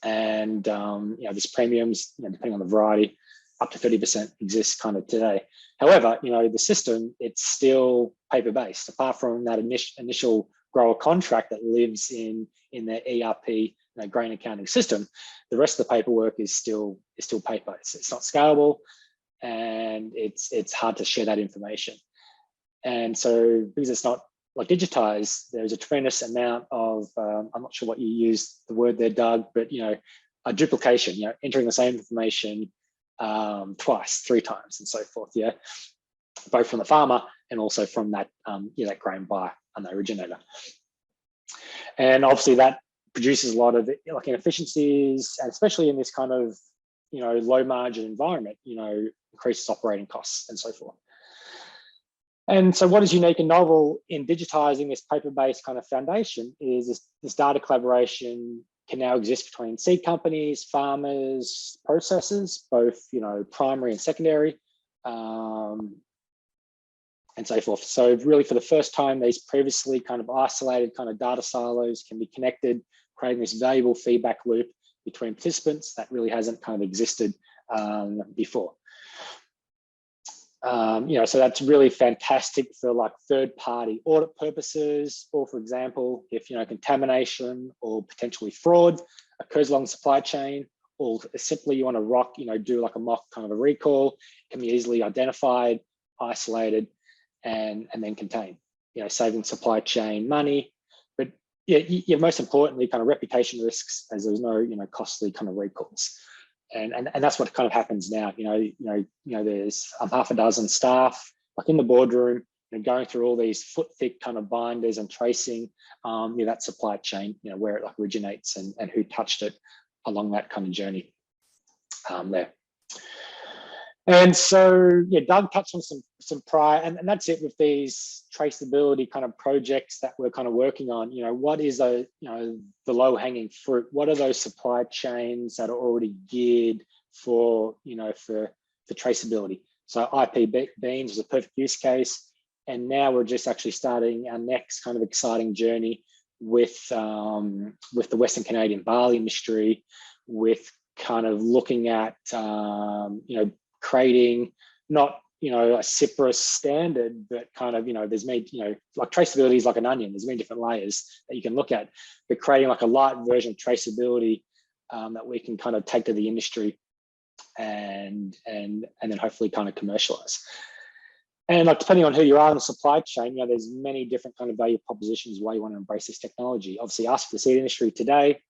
And, there's premiums, depending on the variety, up to 30% exists kind of today. However, the system, it's still paper-based. Apart from that initial grower contract that lives in their ERP grain accounting system, the rest of the paperwork is still paper. It's not scalable, and it's hard to share that information. And so because it's not like digitized, there's a tremendous amount of I'm not sure what you used the word there, Doug, but a duplication. Entering the same information twice, 3 times, and so forth. Both from the farmer and also from that that grain buyer and the originator. And obviously that produces a lot of like inefficiencies, and especially in this kind of low margin environment, increases operating costs and so forth. And so what is unique and novel in digitizing this paper-based kind of foundation is this data collaboration can now exist between seed companies, farmers, processors, both primary and secondary, and so forth. So really for the first time, these previously kind of isolated kind of data silos can be connected, creating this valuable feedback loop between participants that really hasn't kind of existed before. So that's really fantastic for like third-party audit purposes, or for example, if contamination or potentially fraud occurs along the supply chain, or simply you want to do like a mock kind of a recall, it can be easily identified, isolated, and then contained. Saving supply chain money, but most importantly, kind of reputation risks, as there's no costly kind of recalls. And that's what kind of happens now. There's half a dozen staff like in the boardroom, going through all these foot thick kind of binders and tracing that supply chain, where it like originates and who touched it along that kind of journey there. And so, Doug touched on some prior, and that's it with these traceability kind of projects that we're kind of working on. What is the low hanging fruit? What are those supply chains that are already geared for traceability? So IP beans is a perfect use case, and now we're just actually starting our next kind of exciting journey with the Western Canadian barley industry, with kind of looking at creating not a Cyprus standard, but kind of there's many like traceability is like an onion. There's many different layers that you can look at, but creating like a light version of traceability that we can kind of take to the industry and then hopefully kind of commercialize. And like depending on who you are in the supply chain, there's many different kind of value propositions why you want to embrace this technology. Obviously, us for the seed industry today,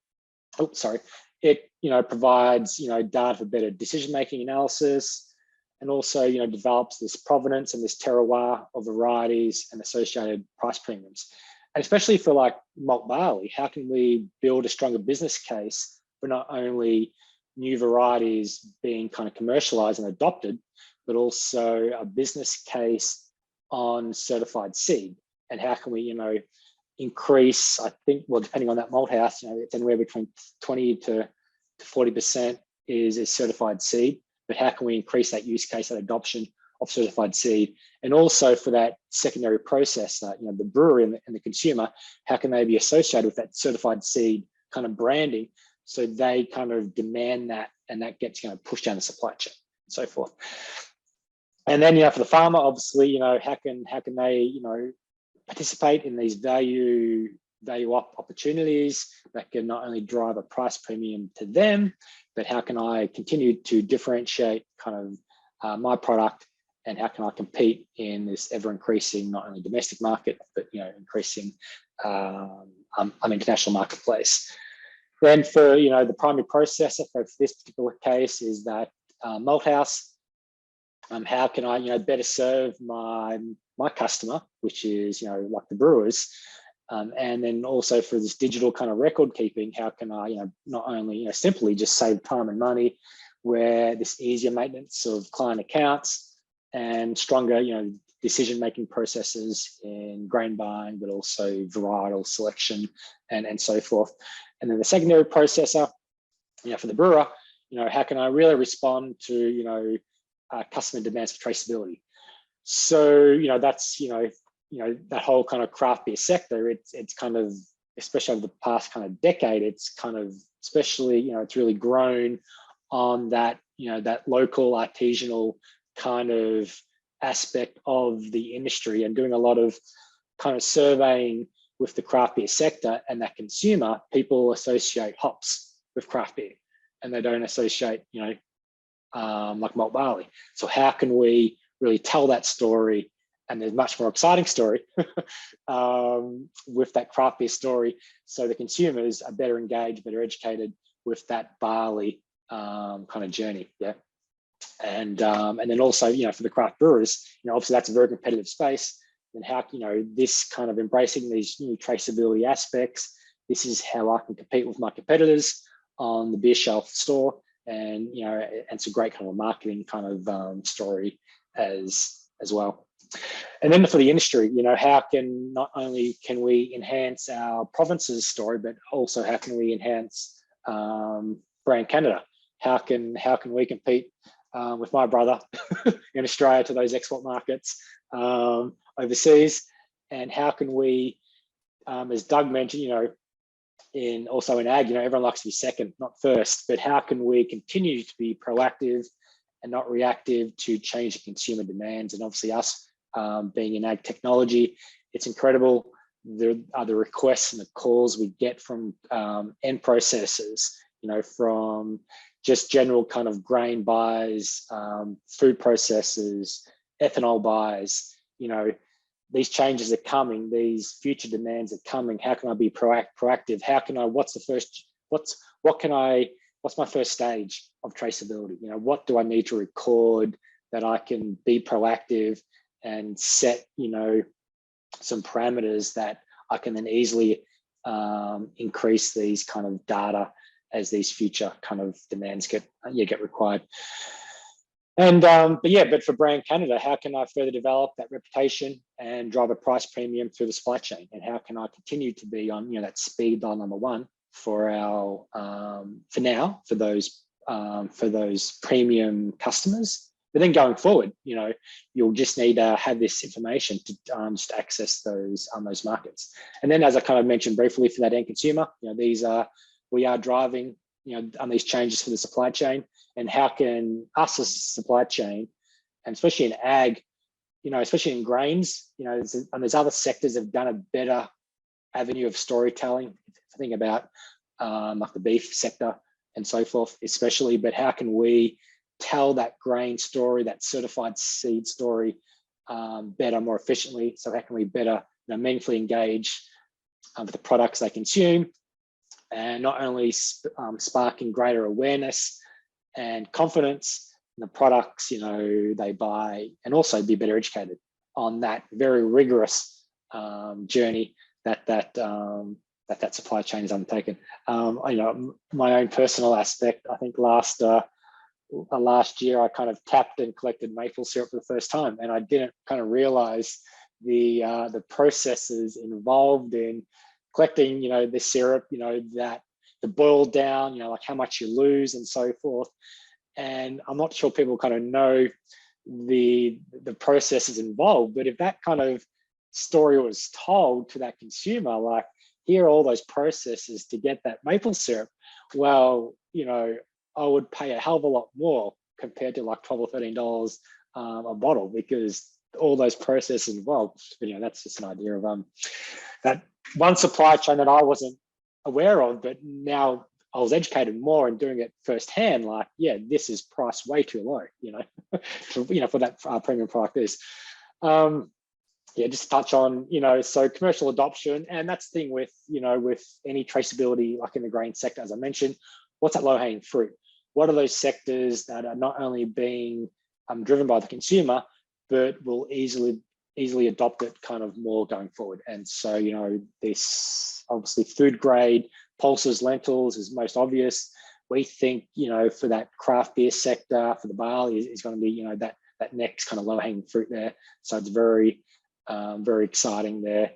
it provides data for better decision-making analysis, and also develops this provenance and this terroir of varieties and associated price premiums. And especially for like malt barley, how can we build a stronger business case for not only new varieties being kind of commercialized and adopted, but also a business case on certified seed? And how can we, increase, I think, well, depending on that malt house, it's anywhere between 20 to 40% is certified seed. But how can we increase that use case, that adoption of certified seed? And also for that secondary processor, the brewery and the consumer, how can they be associated with that certified seed kind of branding, so they kind of demand that, and that gets pushed down the supply chain and so forth. And then for the farmer, obviously, how can they participate in these value opportunities that can not only drive a price premium to them, but how can I continue to differentiate kind of my product, and how can I compete in this ever increasing not only domestic market, but increasing international marketplace. Then for the primary processor for this particular case is that malt house. How can I better serve my customer, which is like the brewers, and then also for this digital kind of record keeping, how can I not only simply just save time and money, where this easier maintenance of client accounts and stronger decision making processes in grain buying, but also varietal selection and so forth. And then the secondary processor, for the brewer, how can I really respond to customer demands for traceability? So that's that whole kind of craft beer sector. It's kind of, especially over the past kind of decade, it's kind of especially it's really grown on that that local artisanal kind of aspect of the industry, and doing a lot of kind of surveying with the craft beer sector and that consumer. People associate hops with craft beer, and they don't associate like malt barley. So how can we really tell that story? And there's much more exciting story with that craft beer story, so the consumers are better engaged, better educated with that barley kind of journey. And then also for the craft brewers, obviously that's a very competitive space. And how this kind of embracing these new traceability aspects, this is how I can compete with my competitors on the beer shelf store. And it's a great kind of marketing kind of story as well. And then for the industry, how can not only can we enhance our province's story, but also how can we enhance brand Canada? How can we compete with my brother in Australia to those export markets overseas? And how can we, as Doug mentioned, in ag, everyone likes to be second, not first, but how can we continue to be proactive and not reactive to change the consumer demands? And obviously us being in ag technology, it's incredible the requests and the calls we get from end processors, from just general kind of grain buys, food processors, ethanol buys. These changes are coming, these future demands are coming. How can I be proactive? How can I, what's my first stage of traceability? What do I need to record that I can be proactive and set, some parameters that I can then easily increase these kind of data as these future kind of demands get required. And but for brand Canada, how can I further develop that reputation and drive a price premium through the supply chain? And how can I continue to be on that speed dial number one for our for those premium customers But then going forward, you'll just need to have this information to just access those markets. And then, as I kind of mentioned briefly, for that end consumer, we are driving on these changes for the supply chain, and how can us as a supply chain, and especially in ag, especially in grains, and there's other sectors that have done a better avenue of storytelling. If I think about like the beef sector and so forth, especially, but how can we tell that grain story, that certified seed story better, more efficiently? So how can we better meaningfully engage with the products they consume, and not only sparking greater awareness and confidence in the products they buy, and also be better educated on that very rigorous journey that supply chain is undertaken. My own personal aspect, I think last year I kind of tapped and collected maple syrup for the first time, and I didn't kind of realize the processes involved in collecting the syrup, that the boil down, like how much you lose and so forth. And I'm not sure people kind of know the processes involved, but if that kind of story was told to that consumer, like, here are all those processes to get that maple syrup, well, I would pay a hell of a lot more compared to like $12 or $13 a bottle, because all those processes involved. But, that's just an idea of that one supply chain that I wasn't aware of, but now I was educated more and doing it firsthand. Like, yeah, this is priced way too low, for that premium product is. Just touch on, so commercial adoption, and that's the thing with, with any traceability, like in the grain sector, as I mentioned, what's that low-hanging fruit? What are those sectors that are not only being driven by the consumer, but will easily adopt it kind of more going forward? And so, this obviously food grade, pulses, lentils is most obvious. We think, for that craft beer sector, for the barley is going to be, that next kind of low-hanging fruit there. So it's very exciting there,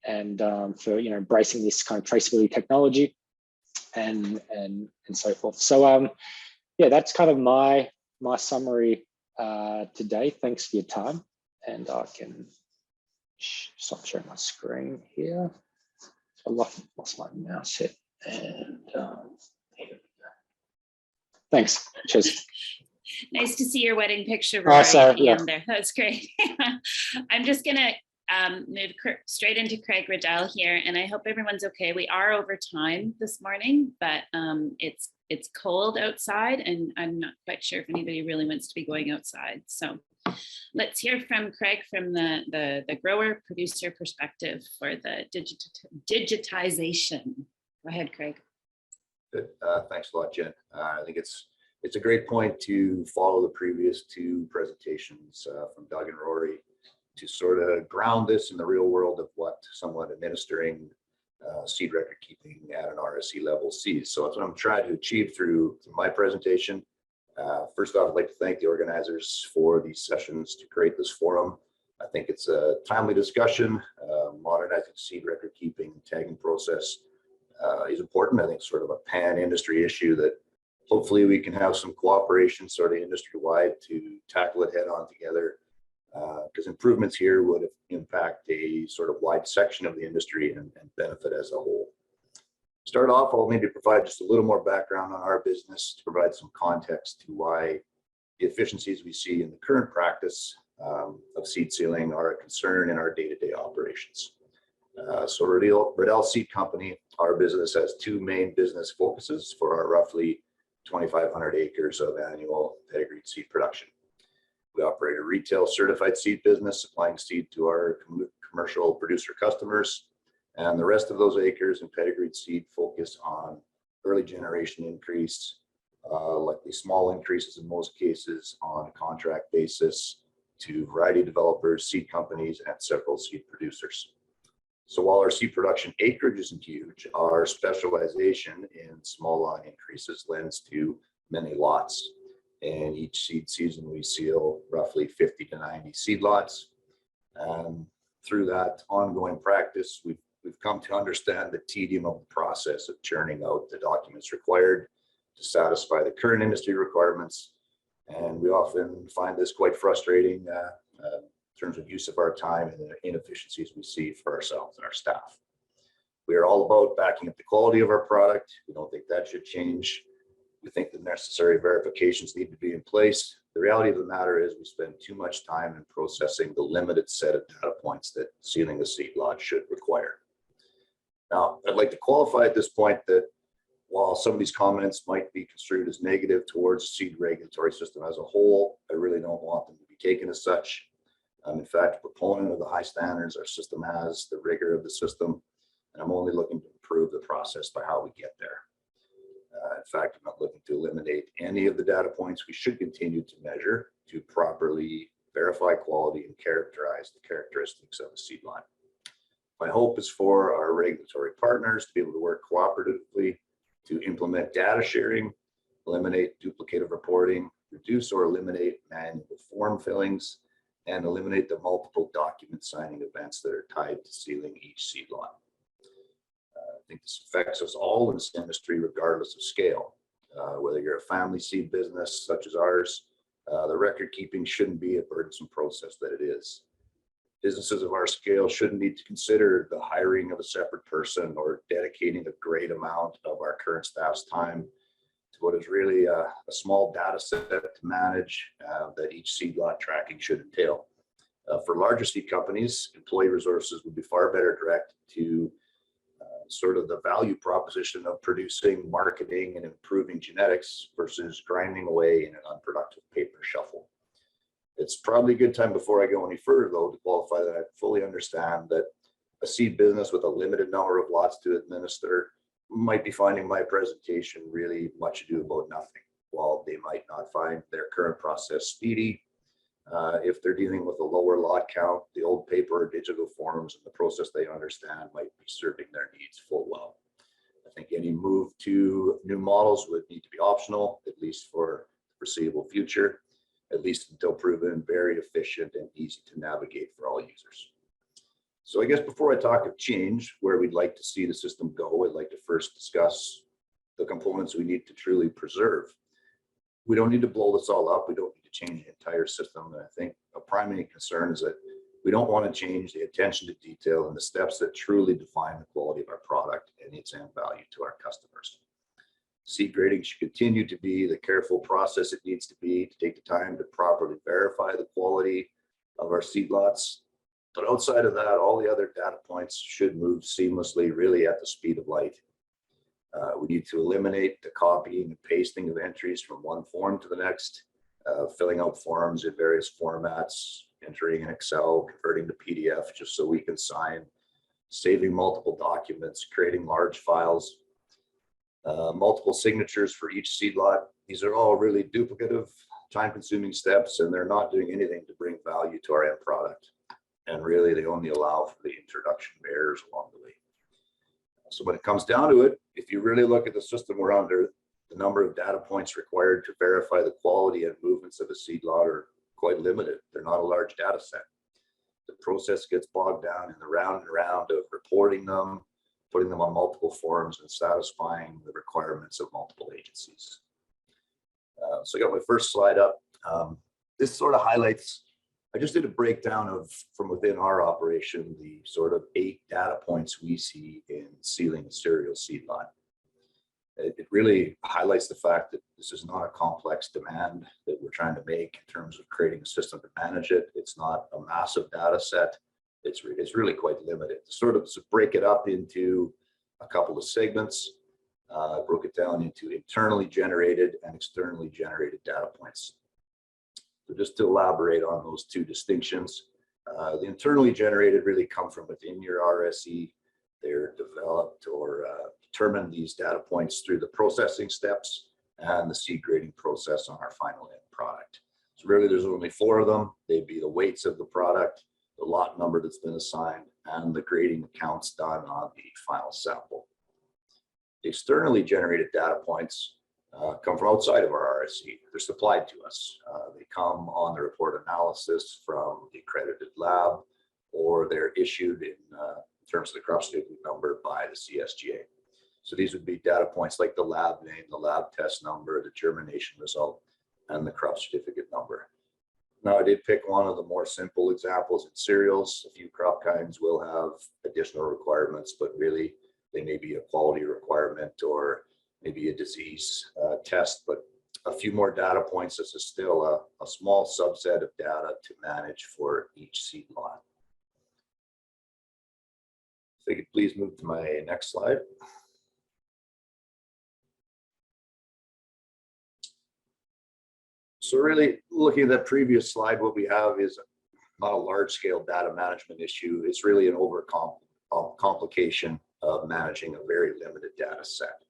and for embracing this kind of traceability technology and so forth. So that's kind of my summary today. Thanks for your time, and I can stop sharing my screen here. I lost my mouse hit, and here we go. Thanks. Cheers. Nice to see your wedding picture, Rory, at the end there. That's great. I'm just going to move straight into Craig Riddell here, and I hope everyone's okay. We are over time this morning, but it's cold outside, and I'm not quite sure if anybody really wants to be going outside. So let's hear from Craig from the grower producer perspective for the digitization. Go ahead, Craig. Good. Thanks a lot, Jen. I think it's a great point to follow the previous two presentations from Doug and Rory to sort of ground this in the real world of what someone administering seed record keeping at an RSE level sees. So that's what I'm trying to achieve through my presentation. First off, I'd like to thank the organizers for these sessions to create this forum. I think it's a timely discussion. Modernizing seed record keeping tagging process is important. I think it's sort of a pan-industry issue that hopefully we can have some cooperation sort of industry-wide to tackle it head on together, because improvements here would impact a sort of wide section of the industry and benefit as a whole. Start off, I'll maybe provide just a little more background on our business to provide some context to why the efficiencies we see in the current practice of seed sealing are a concern in our day-to-day operations. So Riddell Seed Company, our business has two main business focuses for our roughly 2,500 acres of annual pedigreed seed production. We operate a retail certified seed business supplying seed to our commercial producer customers, and the rest of those acres in pedigreed seed focus on early generation increase, likely small increases in most cases on a contract basis to variety developers, seed companies, and several seed producers. So while our seed production acreage isn't huge, our specialization in small line increases lends to many lots. And each seed season, we seal roughly 50 to 90 seed lots. And through that ongoing practice, we've come to understand the tedium of the process of churning out the documents required to satisfy the current industry requirements And we often find this quite frustrating in terms of use of our time and the inefficiencies we see for ourselves and our staff. We are all about backing up the quality of our product. We don't think that should change. We think the necessary verifications need to be in place. The reality of the matter is we spend too much time in processing the limited set of data points that sealing a seed lot should require. Now, I'd like to qualify at this point that while some of these comments might be construed as negative towards the seed regulatory system as a whole, I really don't want them to be taken as such. I'm in fact a proponent of the high standards our system has, the rigor of the system, and I'm only looking to improve the process by how we get there. In fact, I'm not looking to eliminate any of the data points we should continue to measure to properly verify quality and characterize the characteristics of a seed lot. My hope is for our regulatory partners to be able to work cooperatively to implement data sharing, eliminate duplicative reporting, reduce or eliminate manual form fillings, and eliminate the multiple document signing events that are tied to sealing each seed lot. I think this affects us all in this industry, regardless of scale. Whether you're a family seed business such as ours, the record keeping shouldn't be a burdensome process that it is. Businesses of our scale shouldn't need to consider the hiring of a separate person or dedicating a great amount of our current staff's time to what is really a small data set to manage that each seed lot tracking should entail. For larger seed companies, employee resources would be far better directed to sort of the value proposition of producing, marketing, and improving genetics versus grinding away in an unproductive paper shuffle. It's probably a good time before I go any further, though, to qualify that I fully understand that a seed business with a limited number of lots to administer might be finding my presentation really much ado about nothing. While they might not find their current process speedy, if they're dealing with a lower lot count, the old paper or digital forms and the process they understand might be serving their needs full well. I think any move to new models would need to be optional, at least for the foreseeable future, at least until proven very efficient and easy to navigate for all users. So I guess before I talk of change, where we'd like to see the system go, I'd like to first discuss the components we need to truly preserve. We don't need to blow this all up. We don't need to change the entire system. And I think a primary concern is that we don't want to change the attention to detail and the steps that truly define the quality of our product and its end value to our customers. Seed grading should continue to be the careful process it needs to be to take the time to properly verify the quality of our seed lots. But outside of that, all the other data points should move seamlessly, really at the speed of light. We need to eliminate the copying and pasting of entries from one form to the next, filling out forms in various formats, entering in Excel, converting to PDF just so we can sign, saving multiple documents, creating large files, multiple signatures for each seed lot. These are all really duplicative, time-consuming steps, and they're not doing anything to bring value to our end product. And really, they only allow for the introduction of errors along the way. So when it comes down to it, if you really look at the system we're under, the number of data points required to verify the quality and movements of a seed lot are quite limited. They're not a large data set. The process gets bogged down in the round and round of reporting them, putting them on multiple forms, and satisfying the requirements of multiple agencies. So I got my first slide up. This sort of highlights, I just did a breakdown of, from within our operation, the sort of 8 data points we see in sealing a cereal seed lot. It really highlights the fact that this is not a complex demand that we're trying to make in terms of creating a system to manage it. It's not a massive data set. It's really quite limited. Sort of to break it up into a couple of segments, broke it down into internally generated and externally generated data points. So just to elaborate on those two distinctions, the internally generated really come from within your RSE. They're developed or determine these data points through the processing steps and the seed grading process on our final end product. So really there's only 4 of them. They'd be the weights of the product, the lot number that's been assigned, and the grading counts done on the final sample. The externally generated data points come from outside of our RSE. They're supplied to us. They come on the report analysis from the accredited lab, or they're issued in terms of the crop statement number by the CSGA. So these would be data points like the lab name, the lab test number, the germination result. and the crop certificate number. Now, I did pick one of the more simple examples in cereals. A few crop kinds will have additional requirements, but really they may be a quality requirement or maybe a disease test, but a few more data points. This is still a small subset of data to manage for each seed lot. If you could please move to my next slide. So really looking at that previous slide, what we have is not a large scale data management issue. It's really an complication of managing a very limited data set.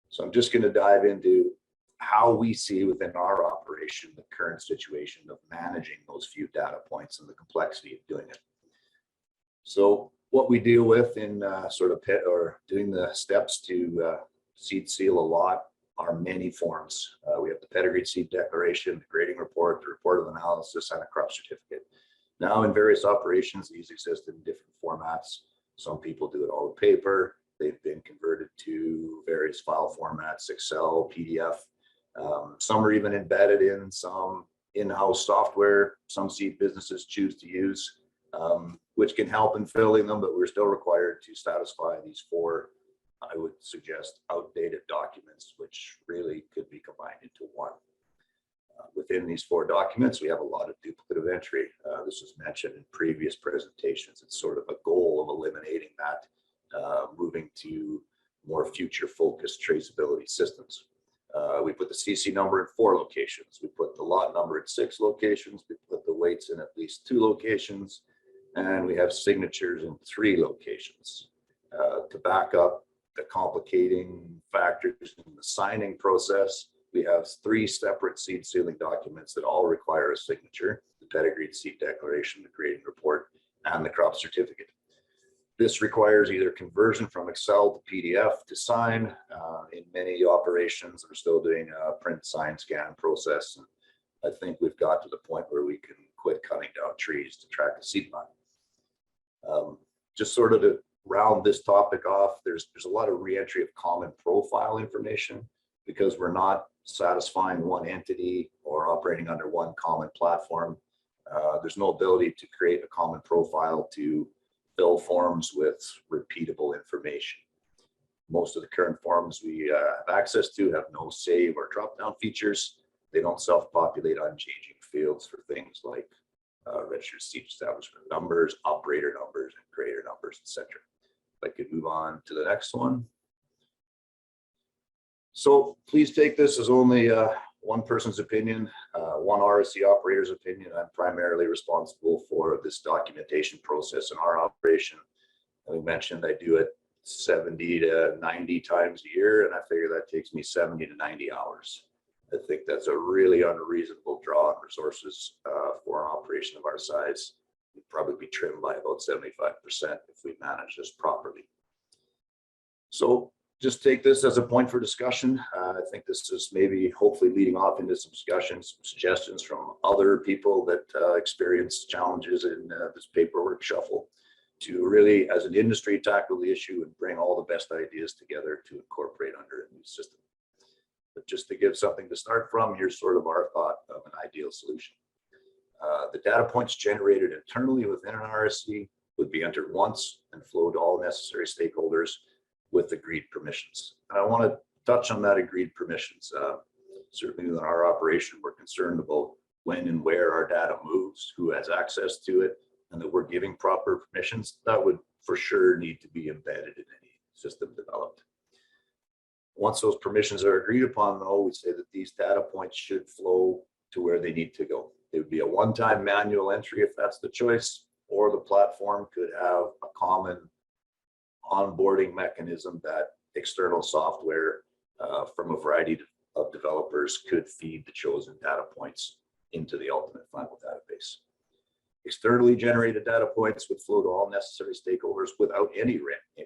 So I'm just going to dive into how we see within our operation the current situation of managing those few data points and the complexity of doing it. So what we deal with in sort of doing the steps to seed seal a lot are many forms. We have the pedigreed seed declaration, the grading report, the report of analysis, and a crop certificate. Now in various operations, these exist in different formats. Some people do it all in paper. They've been converted to various file formats, Excel, PDF. Some are even embedded in some in-house software some seed businesses choose to use, which can help in filling them, but we're still required to satisfy these four, I would suggest, outdated documents, which really could be combined into one. Within these four documents, we have a lot of duplicative entry. This was mentioned in previous presentations. It's sort of a goal of eliminating that, moving to more future-focused traceability systems. We put the CC number in 4 locations. We put the lot number in 6 locations. We put the weights in at least 2 locations, and we have signatures in 3 locations. To back up the complicating factors in the signing process, we have 3 separate seed sealing documents that all require a signature: the pedigreed seed declaration, the grading report, and the crop certificate. This requires either conversion from Excel to PDF to sign. In many operations, we're still doing a print, sign, scan process. And I think we've got to the point where we can quit cutting down trees to track a seed line. Just sort of to round this topic off, there's a lot of reentry of common profile information because we're not satisfying one entity or operating under one common platform. There's no ability to create a common profile to fill forms with repeatable information. Most of the current forms we have access to have no save or drop down features. They don't self-populate unchanging fields for things like registered seed establishment numbers, operator numbers, and grader numbers, etc. If I could move on to the next one. So please take this as only one person's opinion, one RSC operator's opinion. I'm primarily responsible for this documentation process in our operation. As I mentioned, I do it 70 to 90 times a year, and I figure that takes me 70 to 90 hours. I think that's a really unreasonable draw on resources for an operation of our size. We'd probably be trimmed by about 75% if we manage this properly. So just take this as a point for discussion. I think this is maybe hopefully leading off into some discussions, some suggestions from other people that experience challenges in this paperwork shuffle to really, as an industry, tackle the issue and bring all the best ideas together to incorporate under a new system. But just to give something to start from, here's sort of our thought of an ideal solution. The data points generated internally within an RSC would be entered once and flow to all necessary stakeholders with agreed permissions. And I want to touch on that agreed permissions. Certainly in our operation, we're concerned about when and where our data moves, who has access to it, and that we're giving proper permissions. That would for sure need to be embedded in any system developed. Once those permissions are agreed upon, though, we say that these data points should flow to where they need to go. It would be a one-time manual entry if that's the choice, or the platform could have a common onboarding mechanism that external software from a variety of developers could feed the chosen data points into the ultimate final database. Externally generated data points would flow to all necessary stakeholders without any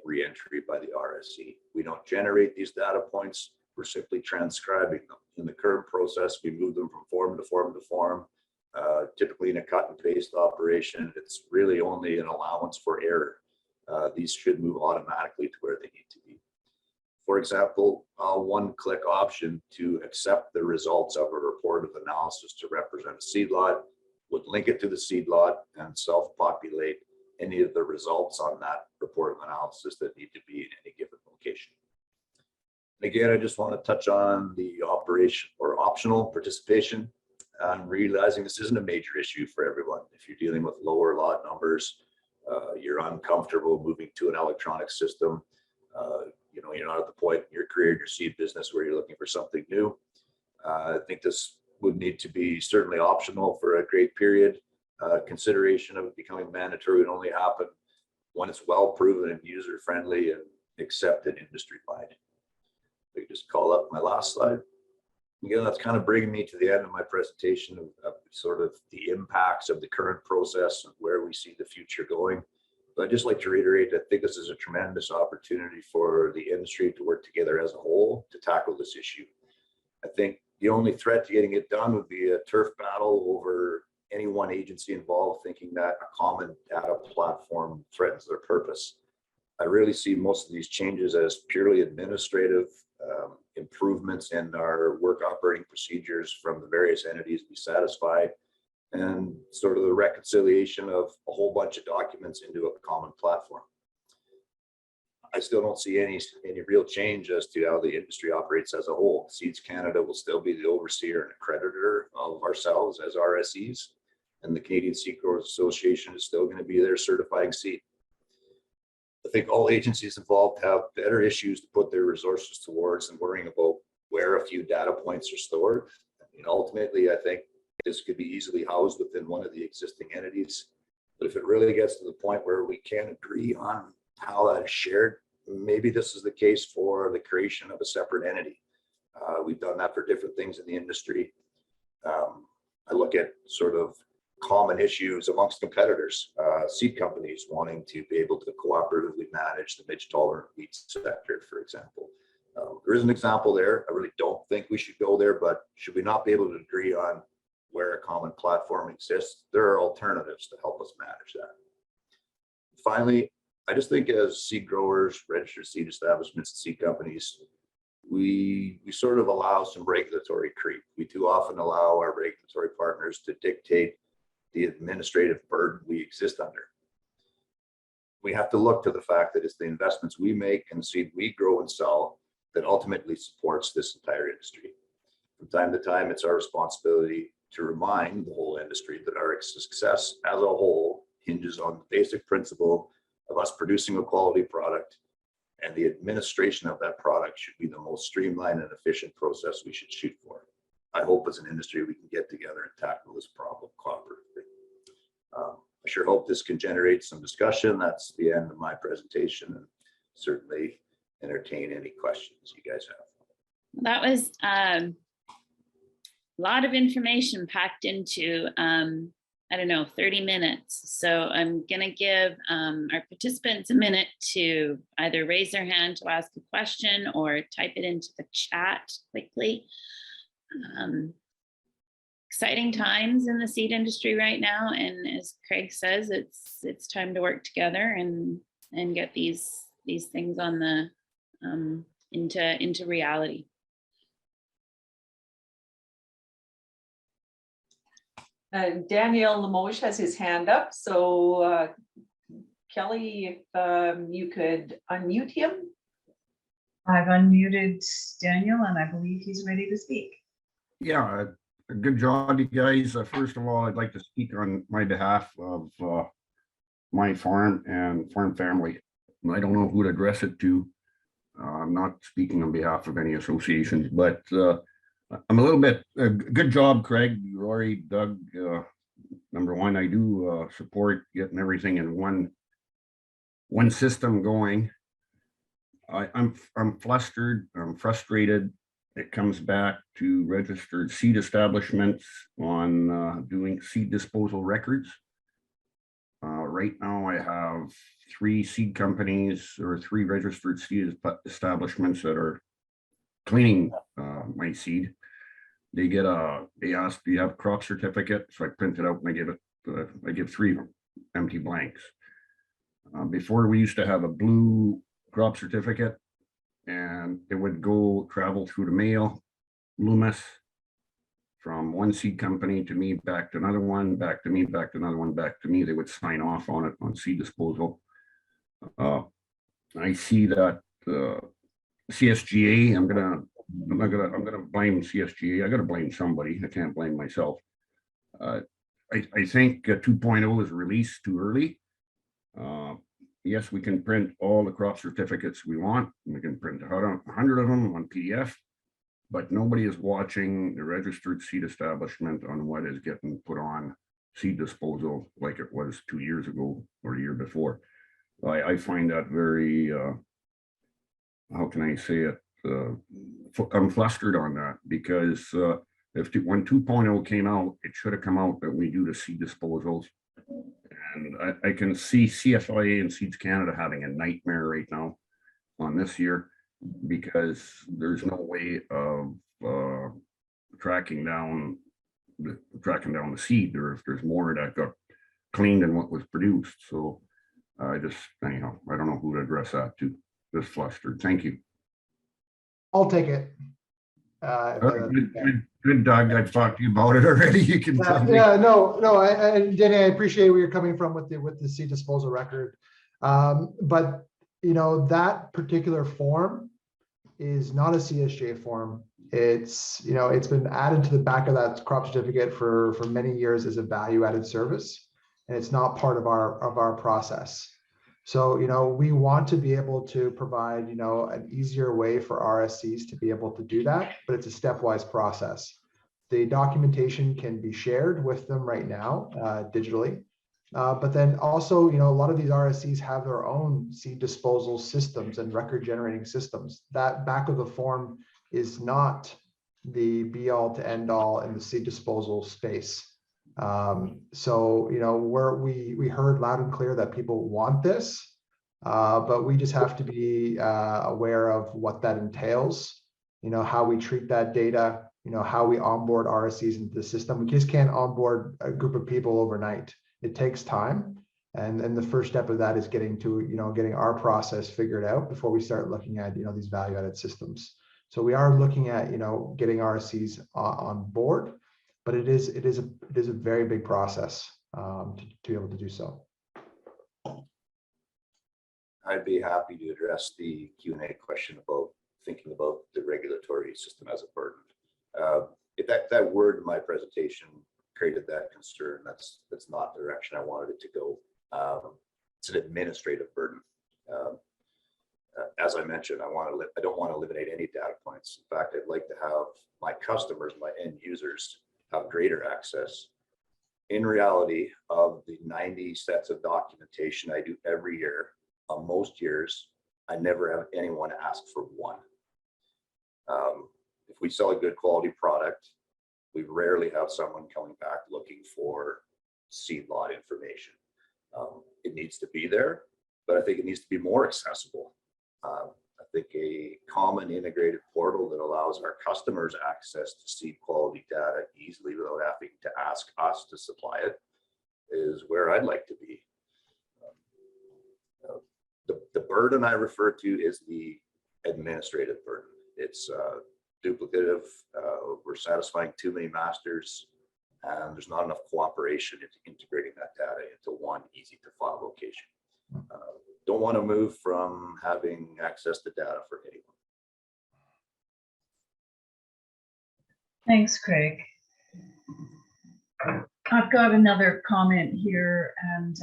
re-entry by the RSC. We don't generate these data points, we're simply transcribing them. In the current process, we move them from form to form to form. Typically in a cut and paste operation, it's really only an allowance for error. These should move automatically to where they need to be. For example, a one-click option to accept the results of a report of analysis to represent a seed lot would link it to the seed lot and self-populate any of the results on that report of analysis that need to be in any given location. And again, I just want to touch on the operation or optional participation. I'm realizing this isn't a major issue for everyone. If you're dealing with lower lot numbers, you're uncomfortable moving to an electronic system, you know, you're not at the point in your career, in your seed business where you're looking for something new. I think this would need to be certainly optional for a great period. Consideration of it becoming mandatory would only happen when it's well proven and user friendly and accepted industry wide. We just call up my last slide. Again, that's kind of bringing me to the end of my presentation of sort of the impacts of the current process and where we see the future going. But I'd just like to reiterate, I think this is a tremendous opportunity for the industry to work together as a whole to tackle this issue. I think the only threat to getting it done would be a turf battle over any one agency involved thinking that a common data platform threatens their purpose. I really see most of these changes as purely administrative improvements in our work operating procedures from the various entities we satisfy, and sort of the reconciliation of a whole bunch of documents into a common platform. I still don't see any real change as to how the industry operates as a whole. Seeds Canada will still be the overseer and accreditor of ourselves as RSEs, and the Canadian Seed Growers Association is still going to be there certifying seed. I think all agencies involved have better issues to put their resources towards than worrying about where a few data points are stored. I mean, ultimately, I think this could be easily housed within one of the existing entities. But if it really gets to the point where we can't agree on how that is shared, maybe this is the case for the creation of a separate entity. We've done that for different things in the industry. I look at sort of common issues amongst competitors, seed companies wanting to be able to cooperatively manage the midge tolerant wheat sector, for example. There is an example there. I really don't think we should go there, but should we not be able to agree on where a common platform exists, there are alternatives to help us manage that. Finally, I just think as seed growers, registered seed establishments, and seed companies, we sort of allow some regulatory creep. We too often allow our regulatory partners to dictate the administrative burden we exist under. We have to look to the fact that it's the investments we make and the seed we grow and sell that ultimately supports this entire industry. From time to time, it's our responsibility to remind the whole industry that our success as a whole hinges on the basic principle of us producing a quality product, and the administration of that product should be the most streamlined and efficient process we should shoot for. I hope as an industry we can get together and tackle this problem cooperatively. I sure hope this can generate some discussion. That's the end of my presentation, and certainly entertain any questions you guys have. That was a lot of information packed into, I don't know, 30 minutes. So I'm going to give our participants a minute to either raise their hand to ask a question or type it into the chat quickly. Exciting times in the seed industry right now, and as Craig says, it's time to work together and get these things on the into reality. Daniel Limoges has his hand up, so Kelly, if you could unmute him. I've unmuted Daniel and I believe he's ready to speak. Yeah, good job, you guys. First of all, I'd like to speak on my behalf of my farm and farm family. I don't know who to address it to. I'm not speaking on behalf of any associations, but I'm a little bit, good job, Craig, Rory, Doug. Number one, I do support getting everything in one system going. I'm flustered, I'm frustrated. It comes back to registered seed establishments on doing seed disposal records. Right now I have 3 seed companies or 3 registered seed establishments that are cleaning my seed. They ask, do you have a crop certificate? So I print it out and I give 3 empty blanks. Before we used to have a blue crop certificate. and it would travel through the mail, Loomis, from one seed company to me, back to another one, back to me, back to another one, back to me. They would sign off on it on seed disposal. I see that CSGA, I'm gonna blame CSGA. I gotta blame somebody. I can't blame myself. I think 2.0 is released too early. Yes, we can print all the crop certificates we want. We can print 100 of them on PDF, but nobody is watching the registered seed establishment on what is getting put on seed disposal like it was 2 years ago or the year before. I find that very, how can I say it? I'm flustered on that because when 2.0 came out, it should have come out that we do the seed disposals. And I can see CFIA and Seeds Canada having a nightmare right now on this year because there's no way of tracking down the seed, or if there's more that got cleaned than what was produced. So I don't know who to address that to. Just flustered. Thank you. I'll take it. Good, Doug. I've talked to you about it already. You can tell me. Yeah, no, Danny, I appreciate where you're coming from with the seed disposal record. But that particular form is not a CSJ form. It's been added to the back of that crop certificate for many years as a value-added service, and it's not part of our process. So, we want to be able to provide, an easier way for RSCs to be able to do that, but it's a stepwise process. The documentation can be shared with them right now digitally. But then also, a lot of these RSCs have their own seed disposal systems and record generating systems. That back of the form is not the be all to end all in the seed disposal space. So, we heard loud and clear that people want this, but we just have to be aware of what that entails, how we treat that data, how we onboard RSCs into the system. We just can't onboard a group of people overnight. It takes time. And the first step of that is getting our process figured out before we start looking at, these value added systems. So we are looking at, getting RSCs on board, but it is a very big process to be able to do so. I'd be happy to address the Q&A question about thinking about the regulatory system as a burden. If that word in my presentation created that concern, that's not the direction I wanted it to go. It's an administrative burden. As I mentioned, I don't want to eliminate any data points. In fact, I'd like to have my customers, my end users, have greater access. In reality, of the 90 sets of documentation I do every year, on most years, I never have anyone ask for one. If we sell a good quality product, we rarely have someone coming back looking for seed lot information. It needs to be there, but I think it needs to be more accessible. I think a common integrated portal that allows our customers access to seed quality data easily without having to ask us to supply it is where I'd like to be. The burden I refer to is the administrative burden. It's duplicative. We're satisfying too many masters, and there's not enough cooperation into integrating that data into one easy to file location. Don't want to move from having access to data for anyone. Thanks, Craig. I've got another comment here, and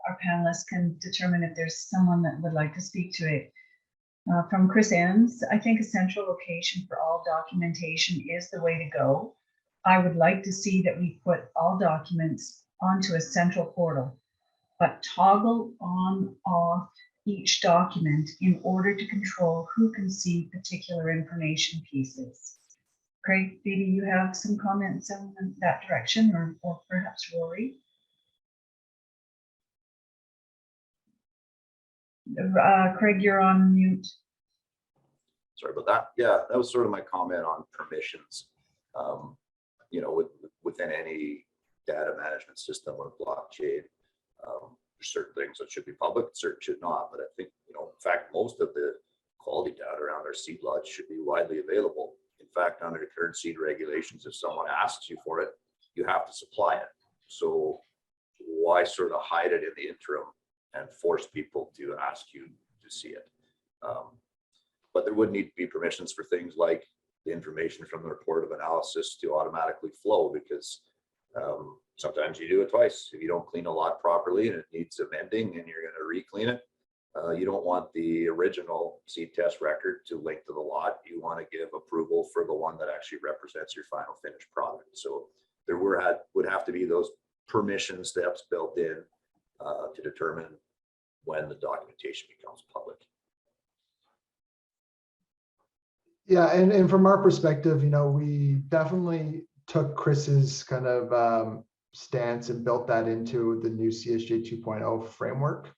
our panelists can determine if there's someone that would like to speak to it. From Chris Enns, I think a central location for all documentation is the way to go. I would like to see that we put all documents onto a central portal, but toggle on off each document in order to control who can see particular information pieces. Craig, maybe you have some comments in that direction, or perhaps Rory. Craig, you're on mute. Sorry about that. Yeah, that was sort of my comment on permissions. Within any data management system or blockchain, there's certain things that should be public, certain should not. But I think, in fact, most of the quality data around our seed lots should be widely available. In fact, under the current seed regulations, if someone asks you for it, you have to supply it. So why sort of hide it in the interim and force people to ask you to see it? But there would need to be permissions for things like the information from the report of analysis to automatically flow, because sometimes you do it twice. If you don't clean a lot properly and it needs amending and you're going to re-clean it, you don't want the original seed test record to link to the lot. You want to give approval for the one that actually represents your final finished product. So there would have to be those permission steps built in to determine when the documentation becomes public. Yeah, and from our perspective, you know, we definitely took Chris's kind of stance and built that into the new CSJ 2.0 framework.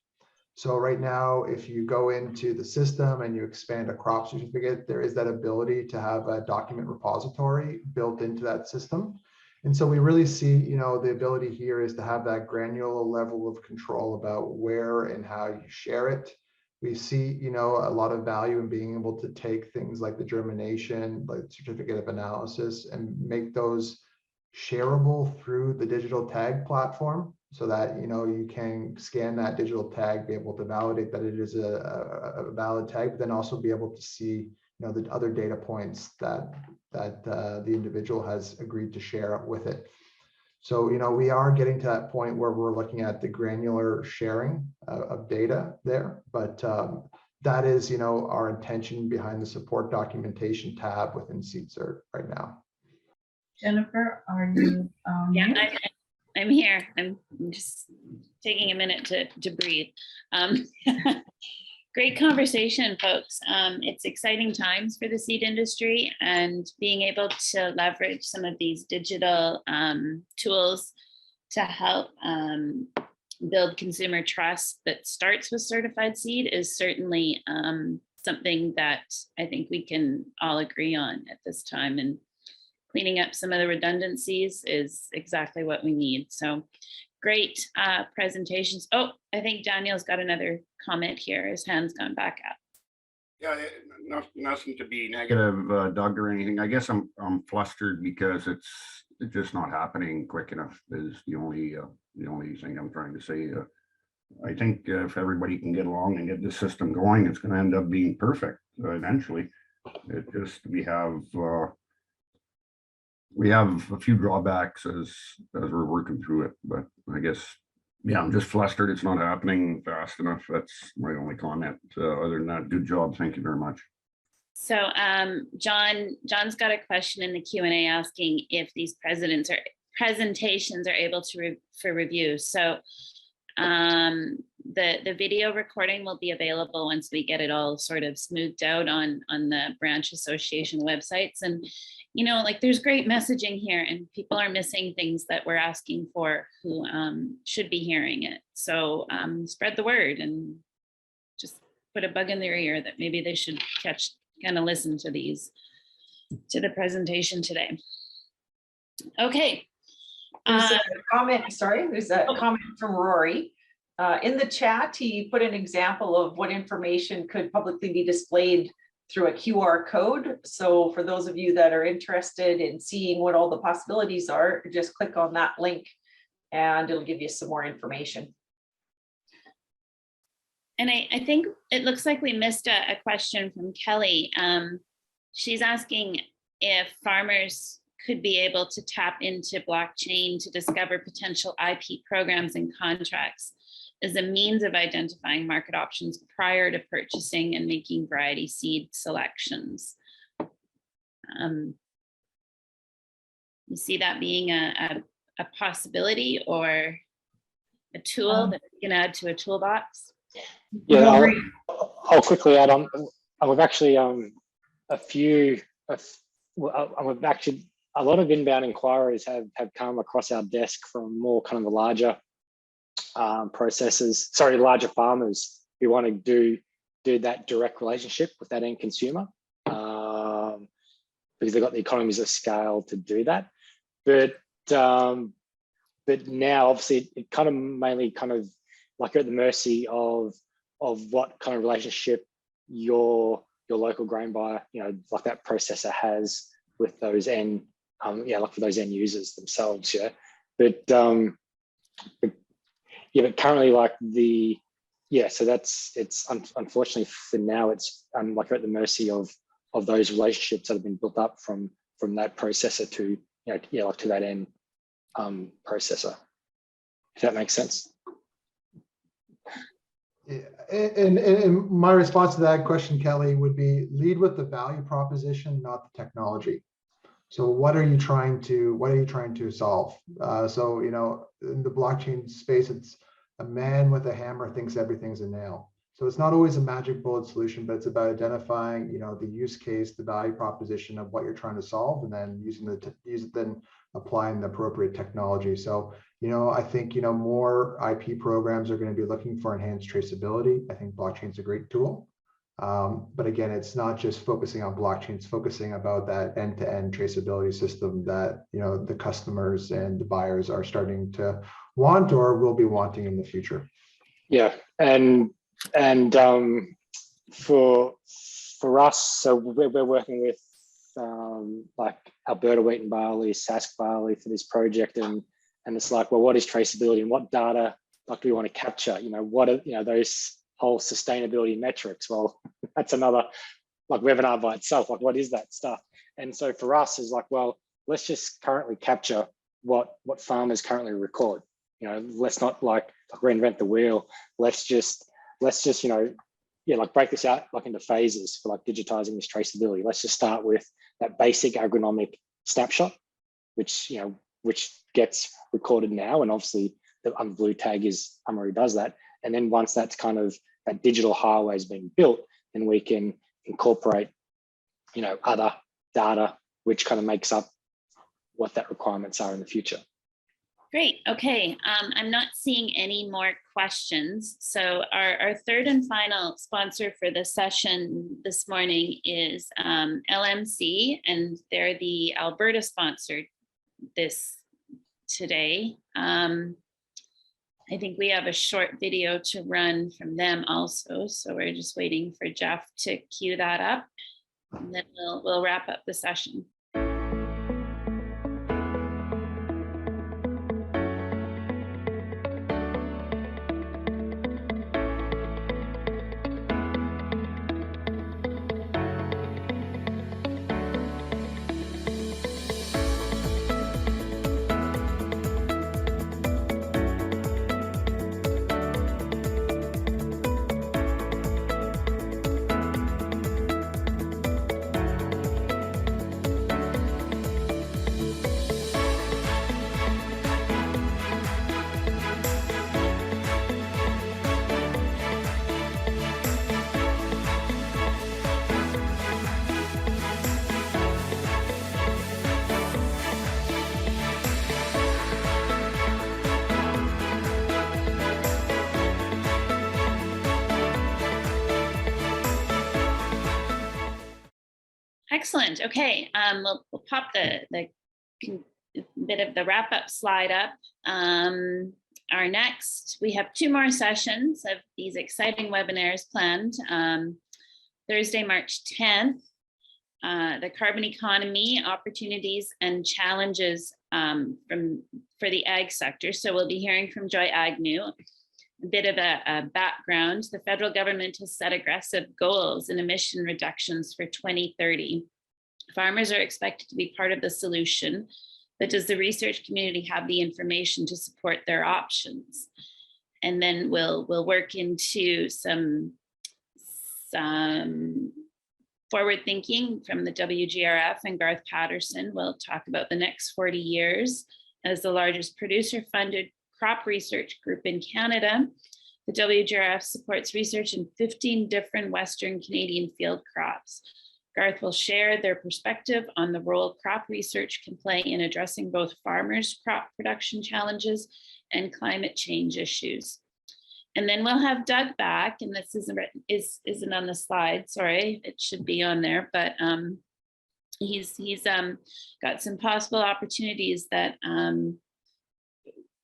So right now, if you go into the system and you expand a crop certificate, there is that ability to have a document repository built into that system. And so we really see, you know, the ability here is to have that granular level of control about where and how you share it. We see, you know, a lot of value in being able to take things like the germination, like certificate of analysis, and make those shareable through the digital tag platform, so that, you know, you can scan that digital tag, be able to validate that it is a valid tag, but then also be able to see, you know, the other data points that the individual has agreed to share with it. So, you know, we are getting to that point where we're looking at the granular sharing of data there, but that is, you know, our intention behind the support documentation tab within SeedCert right now. Jennifer, are you? Yeah, I'm here. I'm just taking a minute to breathe. Great conversation, folks. It's exciting times for the seed industry, and being able to leverage some of these digital tools to help build consumer trust that starts with certified seed is certainly something that I think we can all agree on at this time. And cleaning up some of the redundancies is exactly what we need. So great presentations. Oh, I think Daniel's got another comment here. His hand's gone back up. Yeah, nothing to be negative, Doug, or anything. I guess I'm flustered because it's just not happening quick enough. Is the only thing I'm trying to say. I think if everybody can get along and get the system going, it's going to end up being perfect eventually. It just we have a few drawbacks as we're working through it, but I guess, yeah, I'm just flustered. It's not happening fast enough. That's my only comment. Other than that, good job. Thank you very much. So John's got a question in the Q&A asking if these presentations are able to for review. So the video recording will be available once we get it all sort of smoothed out on the branch association websites. And you know, like, there's great messaging here, and people are missing things that we're asking for who should be hearing it. So spread the word and just put a bug in their ear that maybe they should kind of listen to the presentation today. Okay. There's a comment, sorry, there's a comment from Rory. In the chat, he put an example of what information could publicly be displayed through a QR code. So for those of you that are interested in seeing what all the possibilities are, just click on that link and it'll give you some more information. And I think it looks like we missed a question from Kelly. She's asking if farmers could be able to tap into blockchain to discover potential IP programs and contracts as a means of identifying market options prior to purchasing and making variety seed selections. You see that being a possibility or a tool that we can add to a toolbox? Yeah, I'll quickly add on. We've actually a lot of inbound inquiries have come across our desk from more kind of the larger larger farmers who want to do that direct relationship with that end consumer, because they've got the economies of scale to do that. But now obviously it kind of mainly kind of like you're at the mercy of what kind of relationship your local grain buyer, like that processor has with those end, like for those end users themselves, yeah. But currently, like so it's unfortunately for now, it's like we're at the mercy of those relationships that have been built up from that processor to like to that end processor. If that makes sense. And my response to that question, Kelly, would be lead with the value proposition, not the technology. So what are you trying to solve? So, in the blockchain space, it's a man with a hammer thinks everything's a nail. So it's not always a magic bullet solution, but it's about identifying, the use case, the value proposition of what you're trying to solve, and then then applying the appropriate technology. So, I think, more IP programs are going to be looking for enhanced traceability. I think blockchain's a great tool. But again, it's not just focusing on blockchain, it's focusing about that end-to-end traceability system that, the customers and the buyers are starting to want or will be wanting in the future. Yeah, and for us, so we're working with like Alberta wheat and barley, Sask barley for this project, and it's like, well, what is traceability and what data like do we want to capture? What are those whole sustainability metrics? Well, that's another like webinar by itself. Like, what is that stuff? And so for us is like, well, let's just currently capture what farmers currently record. Let's not like reinvent the wheel. Let's just like break this out like into phases for like digitizing this traceability. Let's just start with that basic agronomic snapshot, which gets recorded now, and obviously the blue tag is already does that. And then once that's kind of that digital highway has been built, then we can incorporate other data which kind of makes up what that requirements are in the future. Great. Okay. I'm not seeing any more questions. So our third and final sponsor for the session this morning is LMC, and they're the Alberta sponsor this today. I think we have a short video to run from them also. So we're just waiting for Jeff to cue that up, and then we'll wrap up the session. Excellent. Okay, we'll pop the bit of the wrap up slide up. We have 2 more sessions of these exciting webinars planned. Thursday, March 10th, the carbon economy, opportunities and challenges for the ag sector. So we'll be hearing from Joy Agnew. A bit of a background: the federal government has set aggressive goals in emission reductions for 2030. Farmers are expected to be part of the solution, but does the research community have the information to support their options? And then we'll work into some forward thinking from the WGRF, and Garth Patterson will talk about the next 40 years. As the largest producer-funded crop research group in Canada, the WGRF supports research in 15 different Western Canadian field crops. Garth will share their perspective on the role crop research can play in addressing both farmers' crop production challenges and climate change issues. And then we'll have Doug back, and this isn't on the slide, sorry, it should be on there, but he's got some possible opportunities that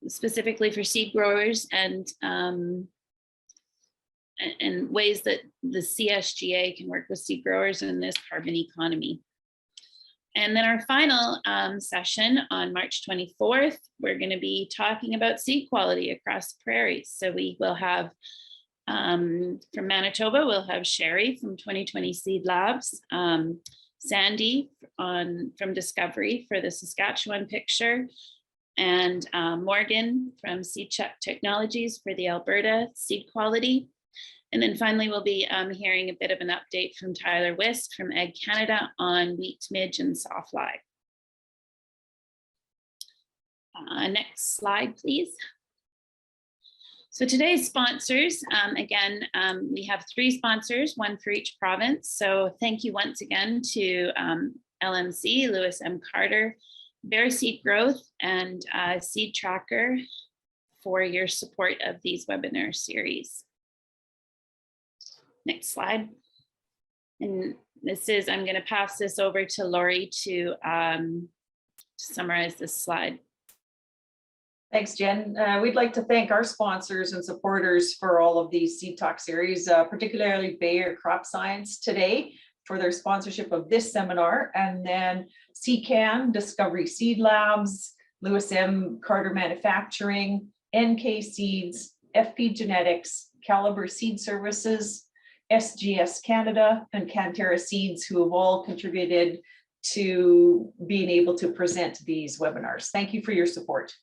specifically for seed growers and and ways that the CSGA can work with seed growers in this carbon economy. And then our final session on March 24th, we're going to be talking about seed quality across the prairies. So we will have, from Manitoba, we'll have Sherry from 2020 Seed Labs, Sandy from Discovery for the Saskatchewan picture, and Morgan from SeedTalk Technologies for the Alberta seed quality. And then finally, we'll be hearing a bit of an update from Tyler Wisk from Ag Canada on wheat, midge, and sawfly. Next slide, please. So today's sponsors, again, we have 3 sponsors, 1 for each province. So thank you once again to LMC, Lewis M. Carter, Bear Seed Growth, and Seed Tracker for your support of these webinar series. Next slide. And this is, I'm going to pass this over to Lori to summarize this slide. Thanks, Jen. We'd like to thank our sponsors and supporters for all of these Seed Talk series, particularly Bayer Crop Science today for their sponsorship of this seminar, and then CCAN, Discovery Seed Labs, Lewis M. Carter Manufacturing, NK Seeds, FP Genetics, Caliber Seed Services, SGS Canada, and Cantera Seeds, who have all contributed to being able to present these webinars. Thank you for your support.